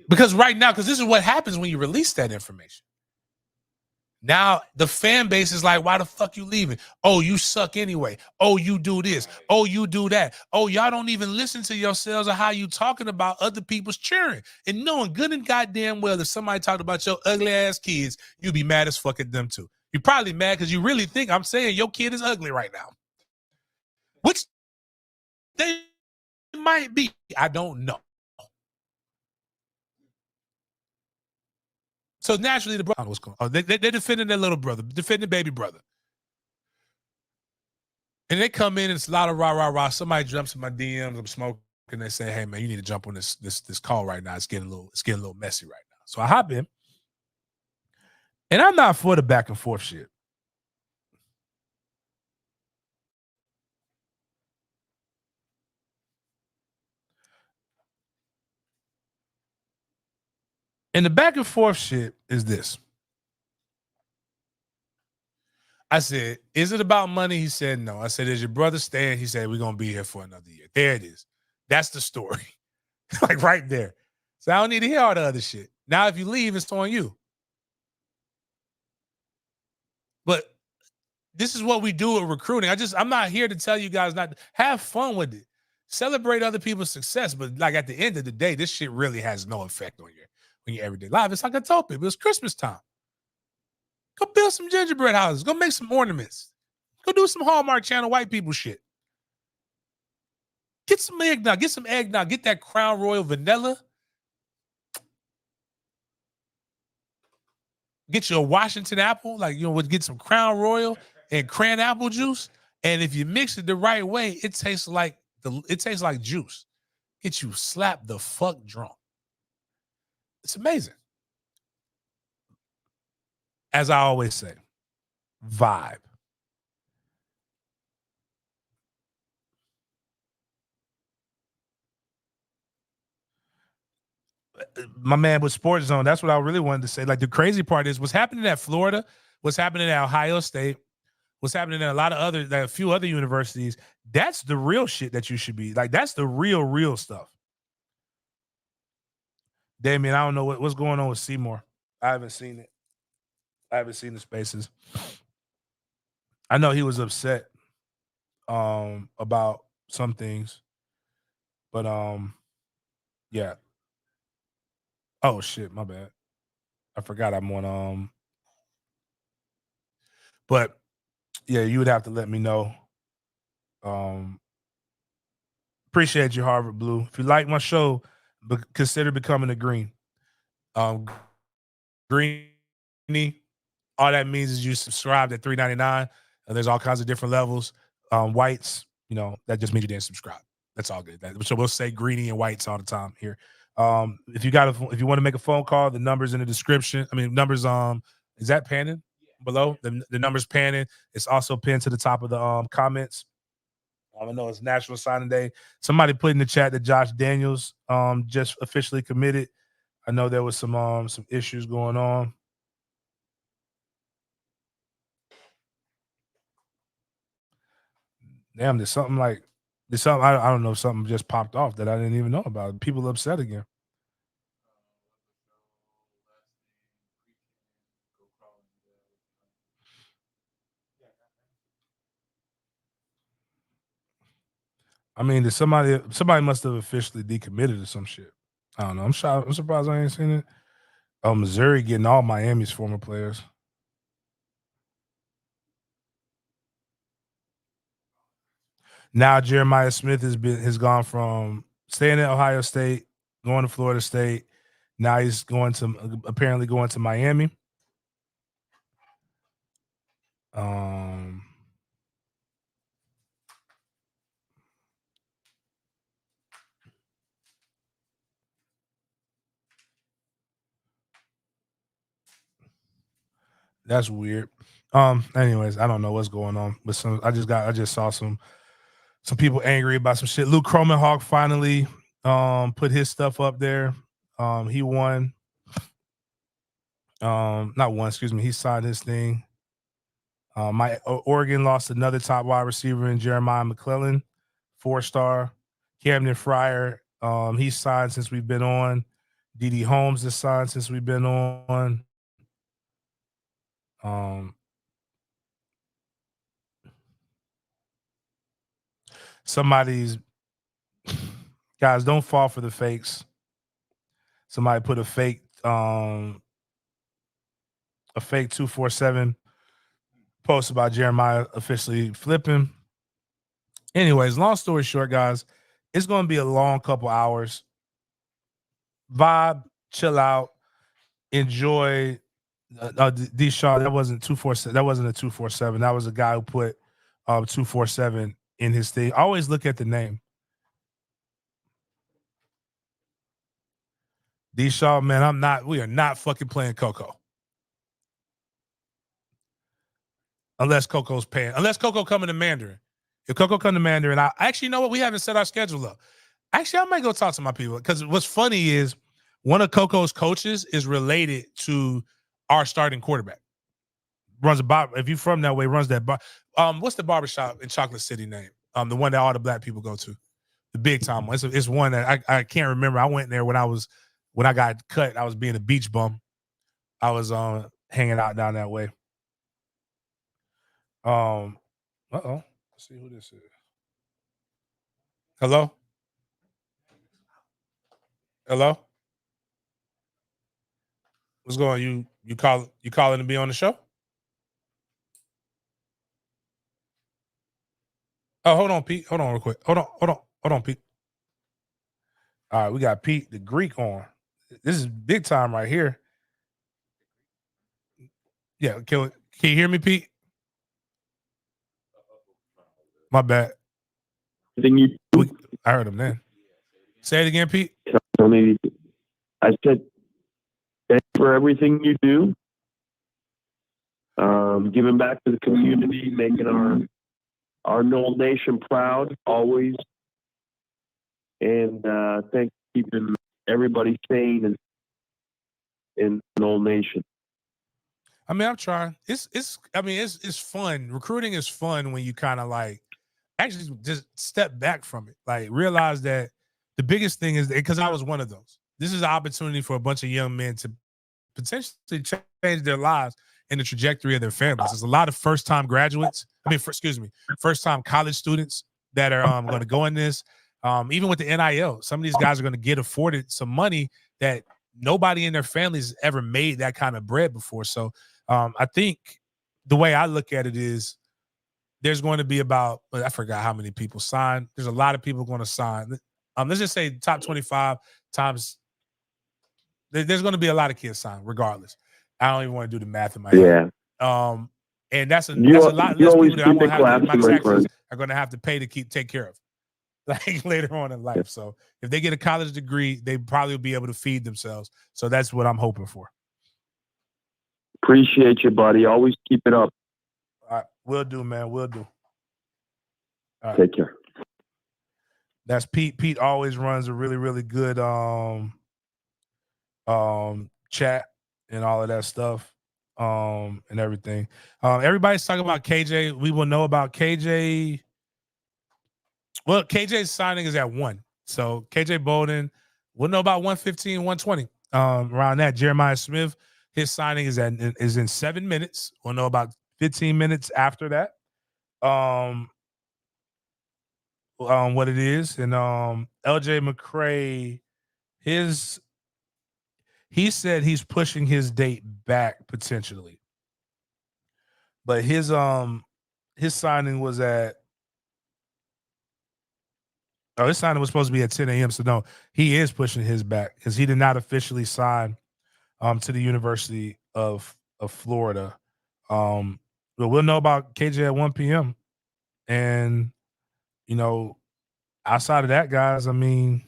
Because right now, because this is what happens when you release that information. Now the fan base is like, why the fuck you leaving? Oh, you suck anyway. Oh, you do this. Oh, you do that. Oh, y'all don't even listen to yourselves or how you talking about other people's cheering. And knowing good and goddamn well if somebody talked about your ugly ass kids, you'd be mad as fuck at them too. You're probably mad because you really think I'm saying your kid is ugly right now. Which they might be. I don't know. So naturally, the brother was going. Oh, they defending their little brother, defending baby brother, and they come in and it's a lot of rah rah rah. Somebody jumps in my DMs. I'm smoking. They say, "Hey man, you need to jump on this call right now. It's getting a little messy right now." So I hop in, and I'm not for the back and forth shit. And the back and forth shit is this. I said, is it about money? He said, no. I said, is your brother staying? He said, we're going to be here for another year. There it is. That's the story. Like right there. So I don't need to hear all the other shit. Now, if you leave, it's on you. But this is what we do with recruiting. I'm not here to tell you guys not to have fun with it. Celebrate other people's success. But like at the end of the day, this shit really has no effect on your everyday life. It's like I told people, it's Christmas time. Go build some gingerbread houses. Go make some ornaments. Go do some Hallmark Channel white people shit. Get some eggnog. Get some eggnog. Get that Crown Royal vanilla. Get you a Washington apple. Get some Crown Royal and cran apple juice. And if you mix it the right way, it tastes like juice. Get you slapped the fuck drunk. It's amazing. As I always say, vibe. My man with Sports Zone, that's what I really wanted to say. Like the crazy part is what's happening at Florida, what's happening at Ohio State, what's happening at a few other universities. That's the real shit that you should be like. That's the real stuff. Damien, I don't know what's going on with Seymour. I haven't seen it. I haven't seen the spaces. I know he was upset about some things, but Yeah. Oh shit, my bad. I forgot I'm on but yeah, you would have to let me know. Appreciate you, Harvard Blue. If you like my show, consider becoming a green. Greeny. All that means is you subscribed at $3.99. And there's all kinds of different levels. Whites, that just means you didn't subscribe. That's all good. So we'll say greeny and whites all the time here. If you want to make a phone call, the number's in the description. I mean, numbers. Is that panning below? The number's panning. It's also pinned to the top of the comments. I know it's National Signing Day. Somebody put in the chat that Josh Daniels just officially committed. I know there was some issues going on. Damn, there's something I don't know, something just popped off that I didn't even know about. People upset again. I mean, somebody must have officially decommitted or some shit. I don't know. I'm surprised I ain't seen it. Oh, Missouri getting all Miami's former players. Now Jeremiah Smith has gone from staying at Ohio State, going to Florida State. Now he's apparently going to Miami. That's weird. Anyways, I don't know what's going on, but I just saw some people angry about some shit. Luke Kromenhawk finally put his stuff up there. He won. Not one, excuse me. He signed his thing. Oregon lost another top wide receiver in Jeremiah McClellan, 4-star. Camden Fryer, he's signed since we've been on. D.D. Holmes is signed since we've been on. Somebody's guys, don't fall for the fakes. Somebody put a fake 247 post about Jeremiah officially flipping. Anyways, long story short, guys, it's going to be a long couple hours. Vibe, chill out, enjoy. D. Shaw, that wasn't 247. That wasn't a 247. That was a guy who put 247 in his thing. Always look at the name. D. Shaw, man, we are not fucking playing Coco. Unless Coco's paying. Unless Coco coming to Mandarin. If Coco come to Mandarin, I actually know what, we haven't set our schedule up. Actually, I might go talk to my people, because what's funny is one of Coco's coaches is related to our starting quarterback. Runs a bar. If you're from that way, runs that bar. What's the barbershop in Chocolate City name? The one that all the black people go to, the big time one. It's one that I can't remember. I went there when I got cut. I was being a beach bum. I was hanging out down that way. Let's see who this is. Hello? What's going on? You calling to be on the show? Oh, hold on, Pete. Hold on real quick. Hold on, Pete. All right, we got Pete the Greek on. This is big time right here. Yeah, can you hear me, Pete? My bad. I heard him then. Say it again, Pete. I said, thanks for everything you do. Giving back to the community, making our Knoll Nation proud always. And thanks for keeping everybody sane in Knoll Nation. I mean, I'm trying. It's fun. Recruiting is fun when you kind of like actually just step back from it. Like realize that the biggest thing is, because I was one of those. This is an opportunity for a bunch of young men to potentially change their lives and the trajectory of their families. There's a lot of first-time graduates. First-time college students that are going to go in this. Even with the NIL, some of these guys are going to get afforded some money that nobody in their families ever made that kind of bread before. So I think the way I look at it is there's going to be about, I forgot how many people sign. There's a lot of people going to sign. Let's just say top 25 times. There's going to be a lot of kids sign regardless. I don't even want to do the math in my head. And that's a lot less people that I'm going to have my taxes are going to have to pay to take care of, like later on in life. So if they get a college degree, they probably will be able to feed themselves. So that's what I'm hoping for. Appreciate you, buddy. Always keep it up. All right, will do, man. Will do. All right. Take care. That's Pete. Pete always runs a really, really good chat and all of that stuff. And everything. Everybody's talking about KJ. We will know about KJ. Well, KJ's signing is at 1. So KJ Bolden, we'll know about 115, 120. Around that. Jeremiah Smith, his signing is in 7 minutes. We'll know about 15 minutes after that. What it is. And LJ McCray, he said he's pushing his date back potentially. But his signing was at his signing was supposed to be at 10 a.m. So no, he is pushing his back because he did not officially sign to the University of Florida. But we'll know about KJ at 1 p.m. And outside of that, guys, I mean,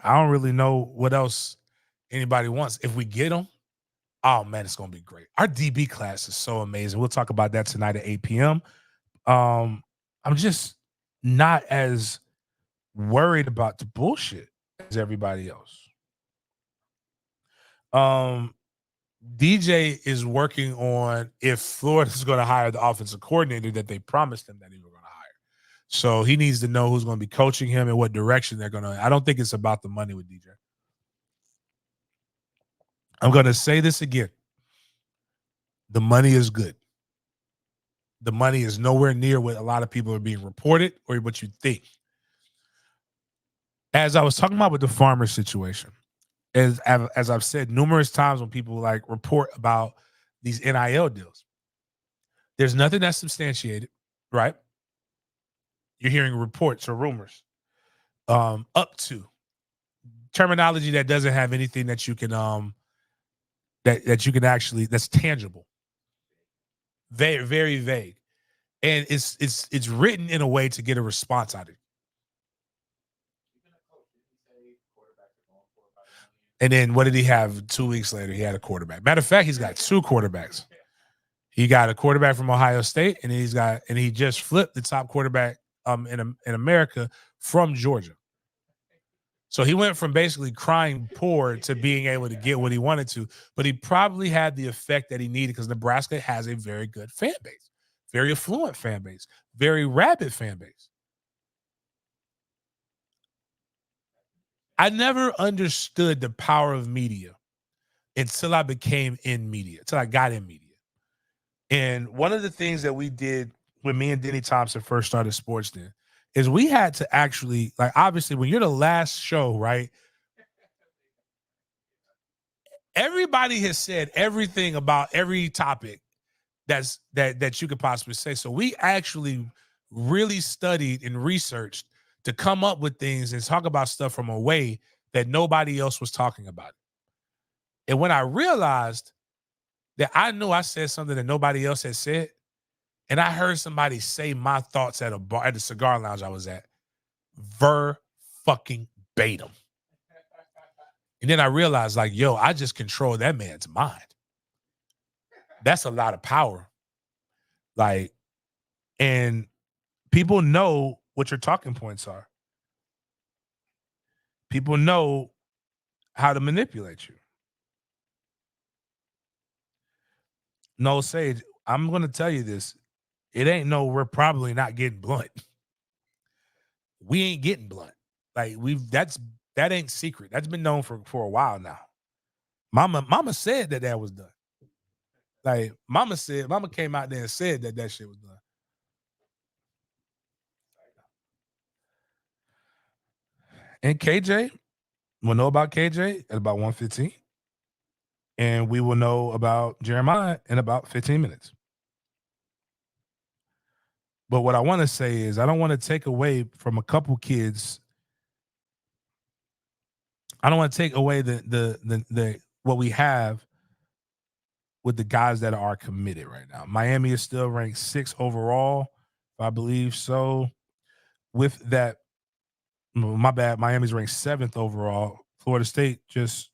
I don't really know what else anybody wants. If we get them, oh man, it's gonna be great. Our DB class is so amazing. We'll talk about that tonight at 8 p.m. I'm just not as worried about the bullshit as everybody else. DJ is working on if Florida's going to hire the offensive coordinator that they promised him that he was going to hire. So he needs to know who's going to be coaching him and what direction they're going to. I don't think it's about the money with DJ. I'm going to say this again. The money is good. The money is nowhere near what a lot of people are being reported or what you think. As I was talking about with the farmer situation, as I've said numerous times when people report about these NIL deals, there's nothing that's substantiated, right? You're hearing reports or rumors up to terminology that doesn't have anything that you can that you can actually that's tangible. Very, very vague. And it's written in a way to get a response out of it. And then what did he have 2 weeks later? He had a quarterback. Matter of fact, he's got 2 quarterbacks. He got a quarterback from Ohio State, and he just flipped the top quarterback in America from Georgia. So he went from basically crying poor to being able to get what he wanted to, but he probably had the effect that he needed because Nebraska has a very good fan base, very affluent fan base, very rabid fan base. I never understood the power of media until I became in media, until I got in media. And one of the things that we did when me and Denny Thompson first started Sports Den is we had to actually, obviously, when you're the last show, right? Everybody has said everything about every topic that you could possibly say. So we actually really studied and researched to come up with things and talk about stuff from a way that nobody else was talking about. And when I realized that I knew I said something that nobody else had said, and I heard somebody say my thoughts at a bar, at the cigar lounge I was at, fucking verbatim. And then I realized, I just control that man's mind. That's a lot of power. And people know what your talking points are. People know how to manipulate you. No, Sage, I'm going to tell you this. It ain't we're probably not getting blunt. We ain't getting blunt. That ain't secret. That's been known for a while now. Mama said that was done. Mama came out there and said that shit was done. And KJ, we'll know about KJ at about 1:15. And we will know about Jeremiah in about 15 minutes. But what I want to say is I don't want to take away from a couple kids. I don't want to take away the what we have with the guys that are committed right now. Miami is still ranked 6th overall, I believe so. With that, my bad, Miami's ranked 7th overall. Florida State just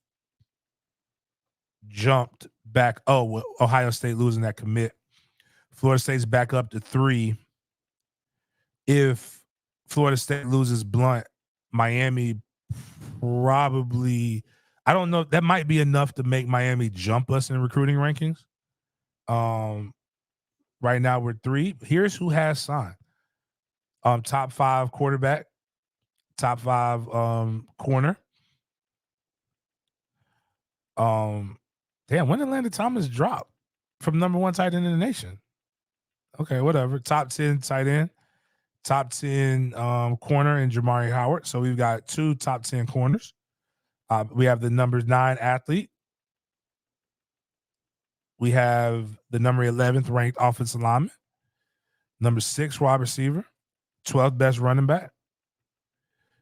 jumped back. Oh, well, Ohio State losing that commit. Florida State's back up to 3. If Florida State loses Blunt, Miami probably, I don't know, that might be enough to make Miami jump us in recruiting rankings. Right now we're 3. Here's who has signed. Top 5 quarterback, top 5 corner. Damn, when did Landon Thomas drop from number 1 tight end in the nation? Okay, whatever. Top 10 tight end, top 10 corner in Jamari Howard. So we've got 2 top 10 corners. We have the number 9 athlete. We have the number 11th ranked offensive lineman, number 6 wide receiver, 12th best running back.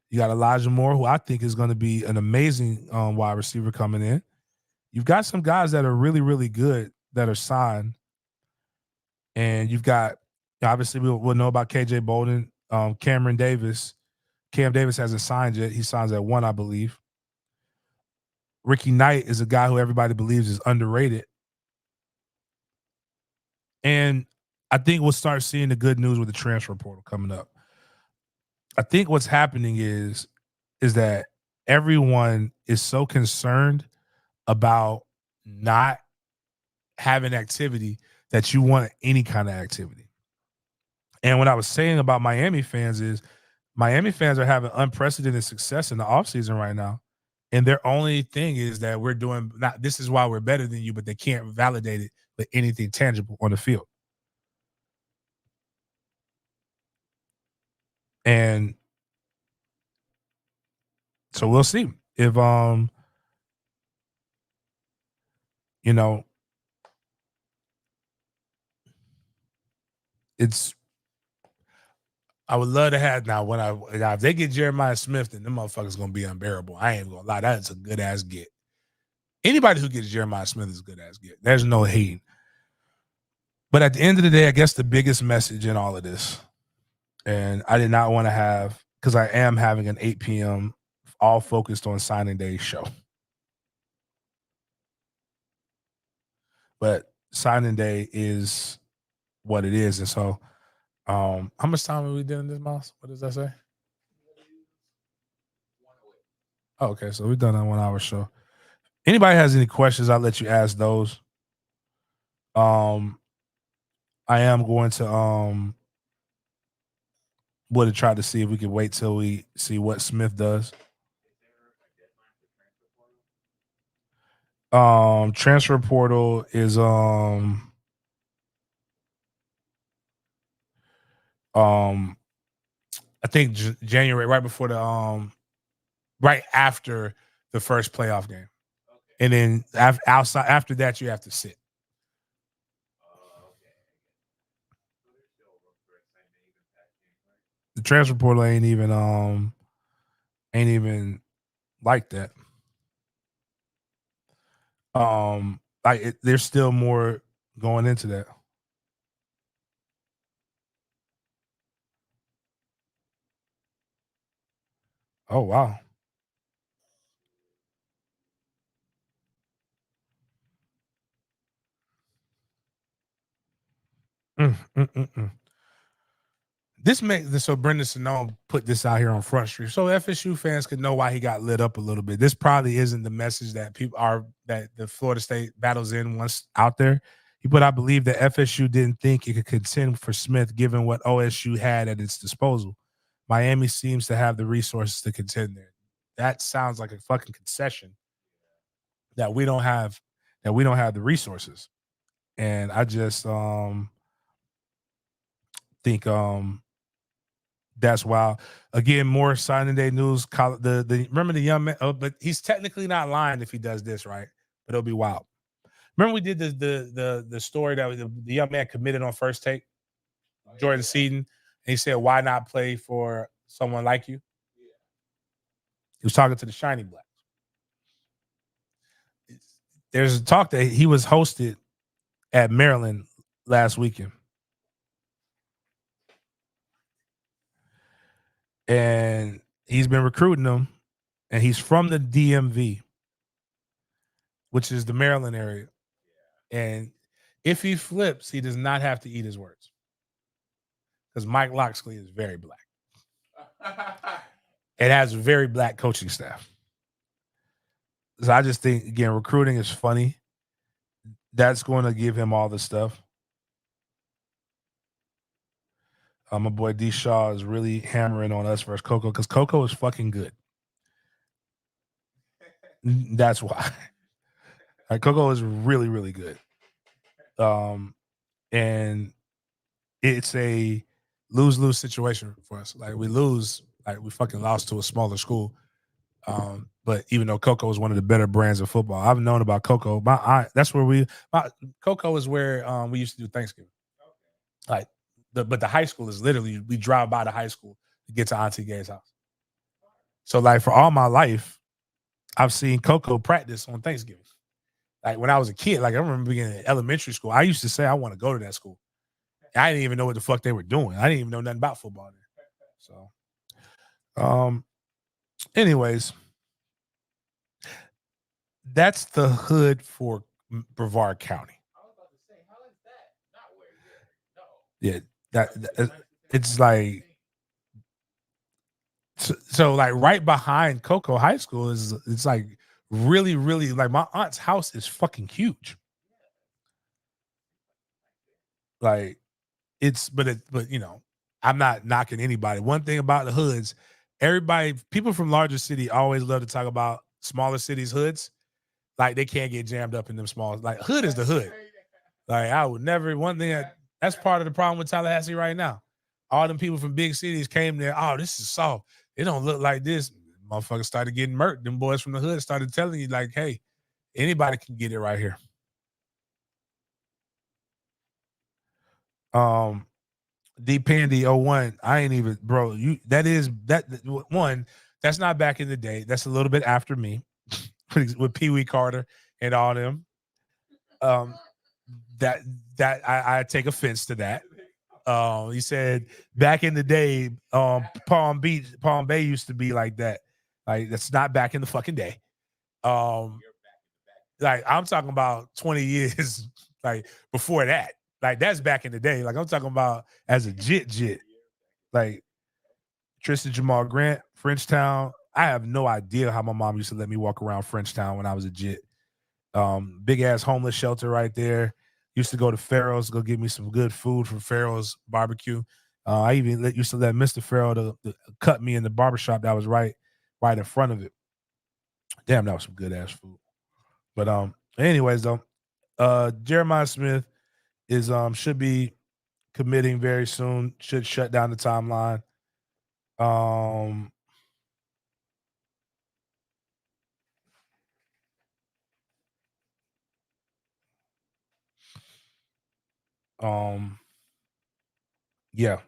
You got Elijah Moore, who I think is going to be an amazing wide receiver coming in. You've got some guys that are really, really good that are signed. And you've got, obviously, we'll know about KJ Bolden, Cameron Davis. Cam Davis hasn't signed yet. He signs at 1, I believe. Ricky Knight is a guy who everybody believes is underrated. And I think we'll start seeing the good news with the transfer portal coming up. I think what's happening is that everyone is so concerned about not having activity that you want any kind of activity. And what I was saying about Miami fans is Miami fans are having unprecedented success in the offseason right now. And their only thing is that we're doing not, this is why we're better than you, but they can't validate it with anything tangible on the field. And so we'll see if it's, I would love to have now if they get Jeremiah Smith, then them motherfuckers gonna be unbearable. I ain't gonna lie, that's a good ass get. Anybody who gets Jeremiah Smith is a good ass get. There's no hating. But at the end of the day, I guess the biggest message in all of this, and I did not want to have, because I am having an 8 p.m. all focused on signing day show. But signing day is what it is. And so how much time have we done this, Mouse? What does that say? Oh, okay, so we've done a 1 hour show. Anybody has any questions, I'll let you ask those. I am going to would have tried to see if we could wait till we see what Smith does. Transfer portal is I think January, right before the right after the first playoff game. Okay. And then after that you have to sit. The transfer portal ain't even like that. There's still more going into that. Oh wow. This makes this, so Brendan Sano put this out here on Front Street so FSU fans could know why he got lit up a little bit. This probably isn't the message that people are, that the Florida State battles in once out there. He put, I believe that FSU didn't think it could contend for Smith given what OSU had at its disposal. Miami seems to have the resources to contend there. That sounds like a fucking concession that we don't have the resources. And I just think That's wild. Again, more signing day news. The remember the young man, but he's technically not lying if he does this, right? But it'll be wild. Remember we did the story that the young man committed on First Take, Jordan Seaton, and he said, "Why not play for someone like you?" He was talking to the Shiny Blacks. There's a talk that he was hosted at Maryland last weekend. And he's been recruiting them, and he's from the DMV, which is the Maryland area. And if he flips, he does not have to eat his words. Because Mike Loxley is very black. It has a very black coaching staff. So I just think, again, recruiting is funny. That's going to give him all the stuff. My boy D. Shaw is really hammering on us versus Coco because Coco is fucking good. That's why. Like, Coco is really, really good. And it's a lose-lose situation for us. Like, we lose, like we fucking lost to a smaller school. But even though Coco is one of the better brands of football, I've known about Coco. That's where Coco is where we used to do Thanksgiving. Like, but the high school is literally, we drive by the high school to get to Auntie Gay's house. So, like, for all my life, I've seen Coco practice on Thanksgiving. Like, when I was a kid, like, I remember being in elementary school, I used to say I want to go to that school. I didn't even know what the fuck they were doing. I didn't even know nothing about football then. So, anyways, that's the hood for Brevard County. I was about to say, how is that not where you're? No. Yeah, it's like so like right behind Coco High School it's like really, really, like my aunt's house is fucking huge. Like but you know, I'm not knocking anybody. One thing about the hoods, people from larger city always love to talk about smaller cities hoods. Like, they can't get jammed up in them small. Like, hood is the hood. Like, I would never. One thing that's part of the problem with Tallahassee right now. All them people from big cities came there. Oh, this is soft. It don't look like this. Motherfuckers started getting murked. Them boys from the hood started telling you, like, hey, anybody can get it right here. D Pandy 01. I ain't even, bro. That's not back in the day. That's a little bit after me with Pee Wee Carter and all them. That I take offense to that. He said back in the day, Palm Bay used to be like that. Like, that's not back in the fucking day. Like, I'm talking about 20 years like before that. Like, that's back in the day. Like, I'm talking about as a jit. Like, Tristan Jamal Grant, Frenchtown. I have no idea how my mom used to let me walk around Frenchtown when I was a jit. Big ass homeless shelter right there. Used to go to Farrell's, go get me some good food from Farrell's barbecue. I even used to let Mr. Farrell to cut me in the barbershop that was right in front of it. Damn, that was some good ass food. But anyways though, Jeremiah Smith is should be committing very soon. Should shut down the timeline. Yeah.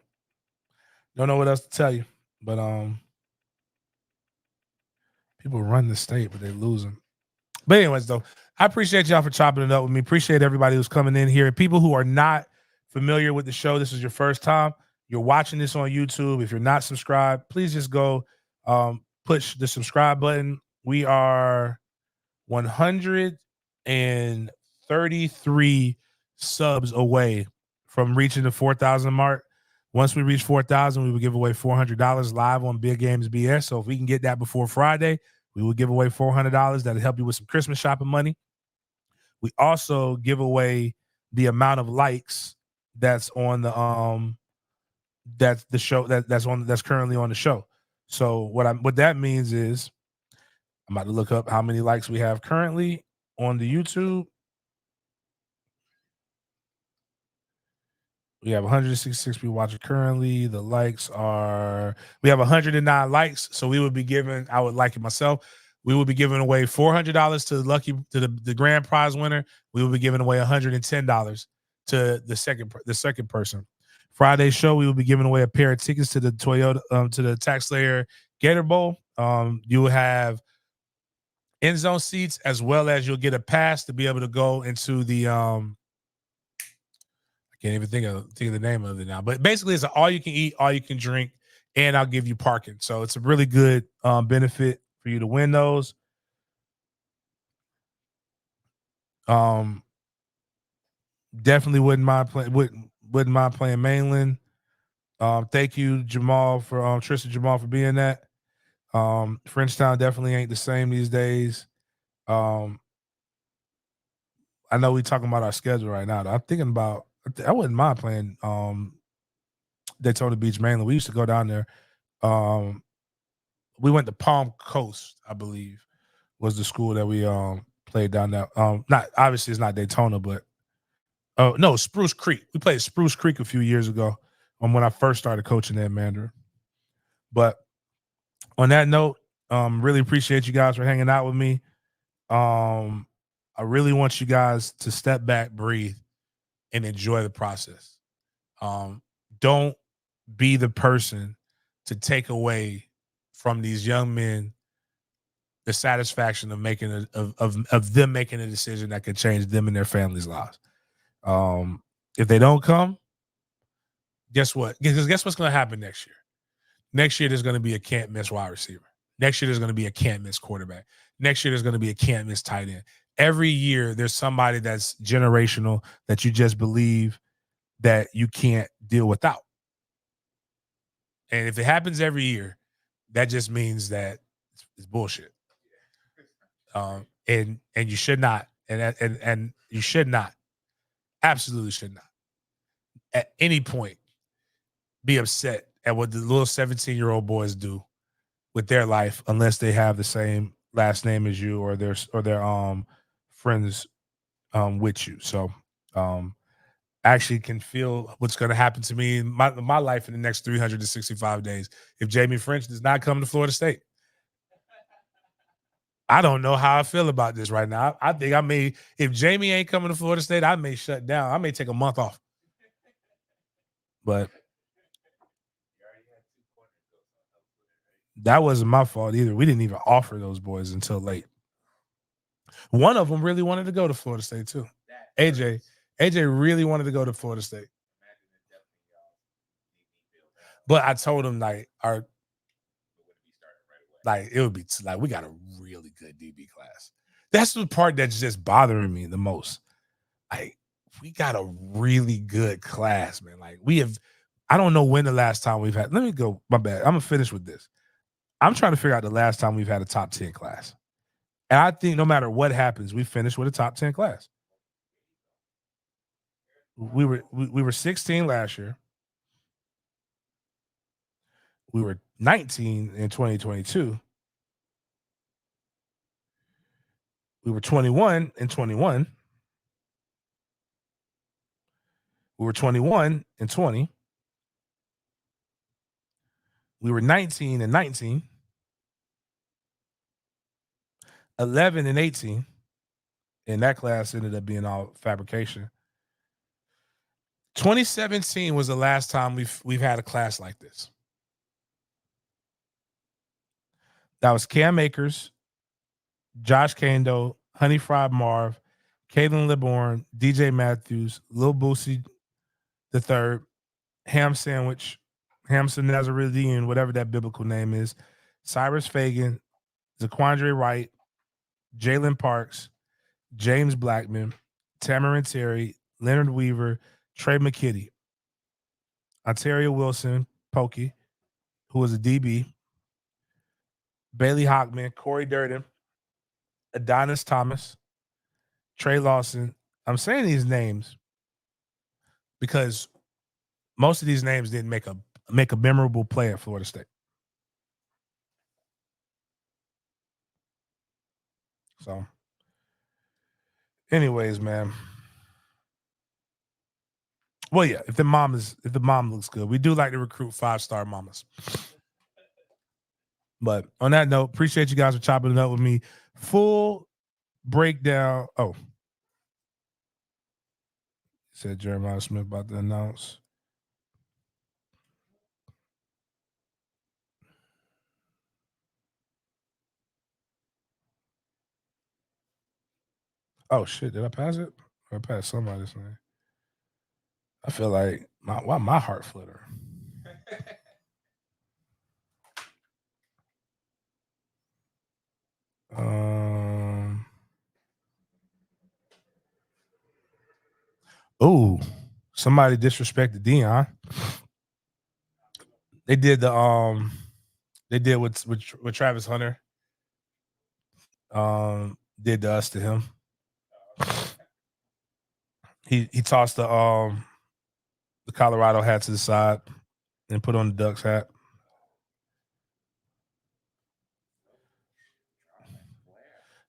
Don't know what else to tell you, but people run the state, but they losing. But anyways, though, I appreciate y'all for chopping it up with me. Appreciate everybody who's coming in here. People who are not familiar with the show, this is your first time. You're watching this on YouTube. If you're not subscribed, please just go push the subscribe button. We are 133 subs away from reaching the 4,000 mark. Once we reach 4,000, we will give away $400 live on Big Games BS. So if we can get that before Friday, we will give away $400. That'll help you with some Christmas shopping money. We also give away the amount of likes that's on the that's the show that's currently on the show. So what that means is I'm about to look up how many likes we have currently on the YouTube. We have 166 people watching currently. The likes are, we have 109 likes. So we would be giving, I would like it myself. We will be giving away $400 to the grand prize winner. We will be giving away $110 to the second person. Friday show, we will be giving away a pair of tickets to the Toyota, to the Tax Slayer Gator Bowl. You will have end zone seats, as well as you'll get a pass to be able to go into the I can't even think of the name of it now. But basically, it's an all you can eat, all you can drink, and I'll give you parking. So it's a really good benefit for you to win those. Definitely wouldn't mind playing mainland. Thank you, Jamal, for Tristan Jamal for being that. Frenchtown definitely ain't the same these days. I know we talking about our schedule right now. I'm thinking about, I wouldn't mind playing Daytona Beach mainland. We used to go down there. We went to Palm Coast, I believe, was the school that we played down there. Not obviously it's not Daytona, but no, Spruce Creek. We played Spruce Creek a few years ago when I first started coaching at Mandarin. But on that note, really appreciate you guys for hanging out with me. I really want you guys to step back, breathe, and enjoy the process. Don't be the person to take away from these young men the satisfaction of making of them making a decision that could change them and their families' lives. If they don't come, guess what? Guess what's going to happen next year? Next year there's going to be a can't miss wide receiver. Next year there's going to be a can't miss quarterback. Next year there's going to be a can't miss tight end. Every year there's somebody that's generational that you just believe that you can't deal without. And if it happens every year, that just means that it's bullshit. And you should not, and you should not, absolutely should not, at any point, be upset at what the little 17-year-old boys do with their life, unless they have the same last name as you or their friends with you. So actually can feel what's going to happen to me in my life in the next 365 days if Jamie French does not come to Florida State. I don't know how I feel about this right now. I think if Jamie ain't coming to Florida State, I may shut down. I may take a month off. But that wasn't my fault either. We didn't even offer those boys until late. One of them really wanted to go to Florida State too. AJ really wanted to go to Florida State. But I told him it would be like we got a really good DB class. That's the part that's just bothering me the most. Like we got a really good class, man. Like I don't know when the last time we've had. Let me go. My bad. I'm gonna finish with this. I'm trying to figure out the last time we've had a top 10 class. And I think no matter what happens, we finish with a top 10 class. We were 16 last year. We were 19 in 2022. We were 21 in 21. We were 21 in 20. We were 19 and 19. 11 and 18. And that class ended up being all fabrication. 2017 was the last time we've had a class like this. That was Cam Akers, Josh Kando, Honey Fried Marv, Kalen LeBourne, DJ Matthews, Lil Boosie III, Ham Sandwich, Hamson Nazarene, whatever that biblical name is, Cyrus Fagan, Zaquandre Wright, Jalen Parks, James Blackman, Tamarin Terry, Leonard Weaver, Trey McKitty, Ontario Wilson, Pokey, who was a DB, Bailey Hockman, Corey Durden, Adonis Thomas, Trey Lawson. I'm saying these names because most of these names didn't make a memorable play at Florida State. So, anyways, man, Well, yeah, if the mom looks good. We do like to recruit 5-star mamas. But on that note, appreciate you guys for chopping it up with me. Full breakdown. Oh, said Jeremiah Smith about to announce. Oh shit! Did I pass it? Or I passed somebody's name? I feel like why my heart flutter. Oh, somebody disrespected Dion. They did with Travis Hunter. Did to us to him. He tossed the Colorado hat to the side and put on the Ducks hat.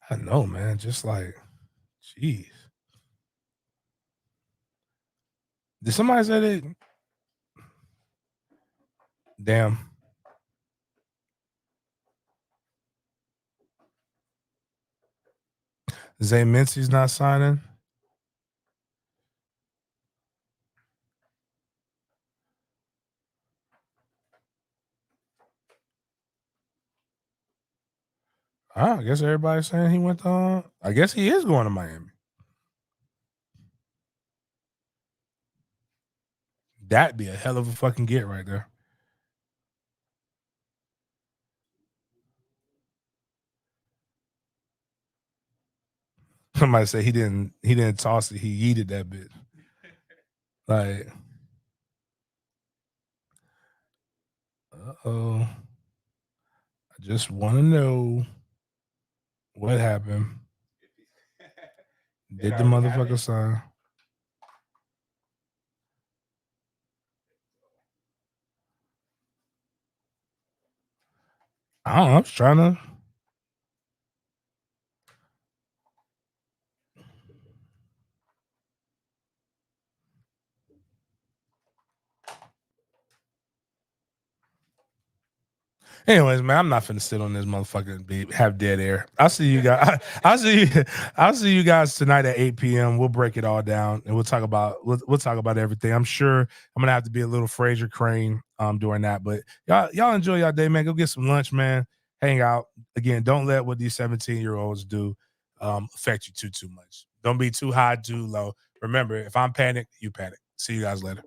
I know, man. Just like, jeez. Did somebody say that? Damn. Zay Mincy's not signing. I guess everybody's saying he went to. I guess he is going to Miami. That'd be a hell of a fucking get right there. Somebody say he didn't toss it. He yeeted that bit. Like, uh-oh. I just want to know what happened. Did the motherfucker sign? I don't know. I was trying to. Anyways, man, I'm not finna sit on this motherfucker and have dead air. I'll see you guys. I'll see you guys tonight at 8 p.m. We'll break it all down and we'll talk about everything. I'm sure I'm gonna have to be a little Fraser Crane during that. But y'all enjoy y'all day, man. Go get some lunch, man. Hang out. Again, don't let what these 17-year-olds do affect you too much. Don't be too high, too low. Remember, if I'm panicked, you panic. See you guys later.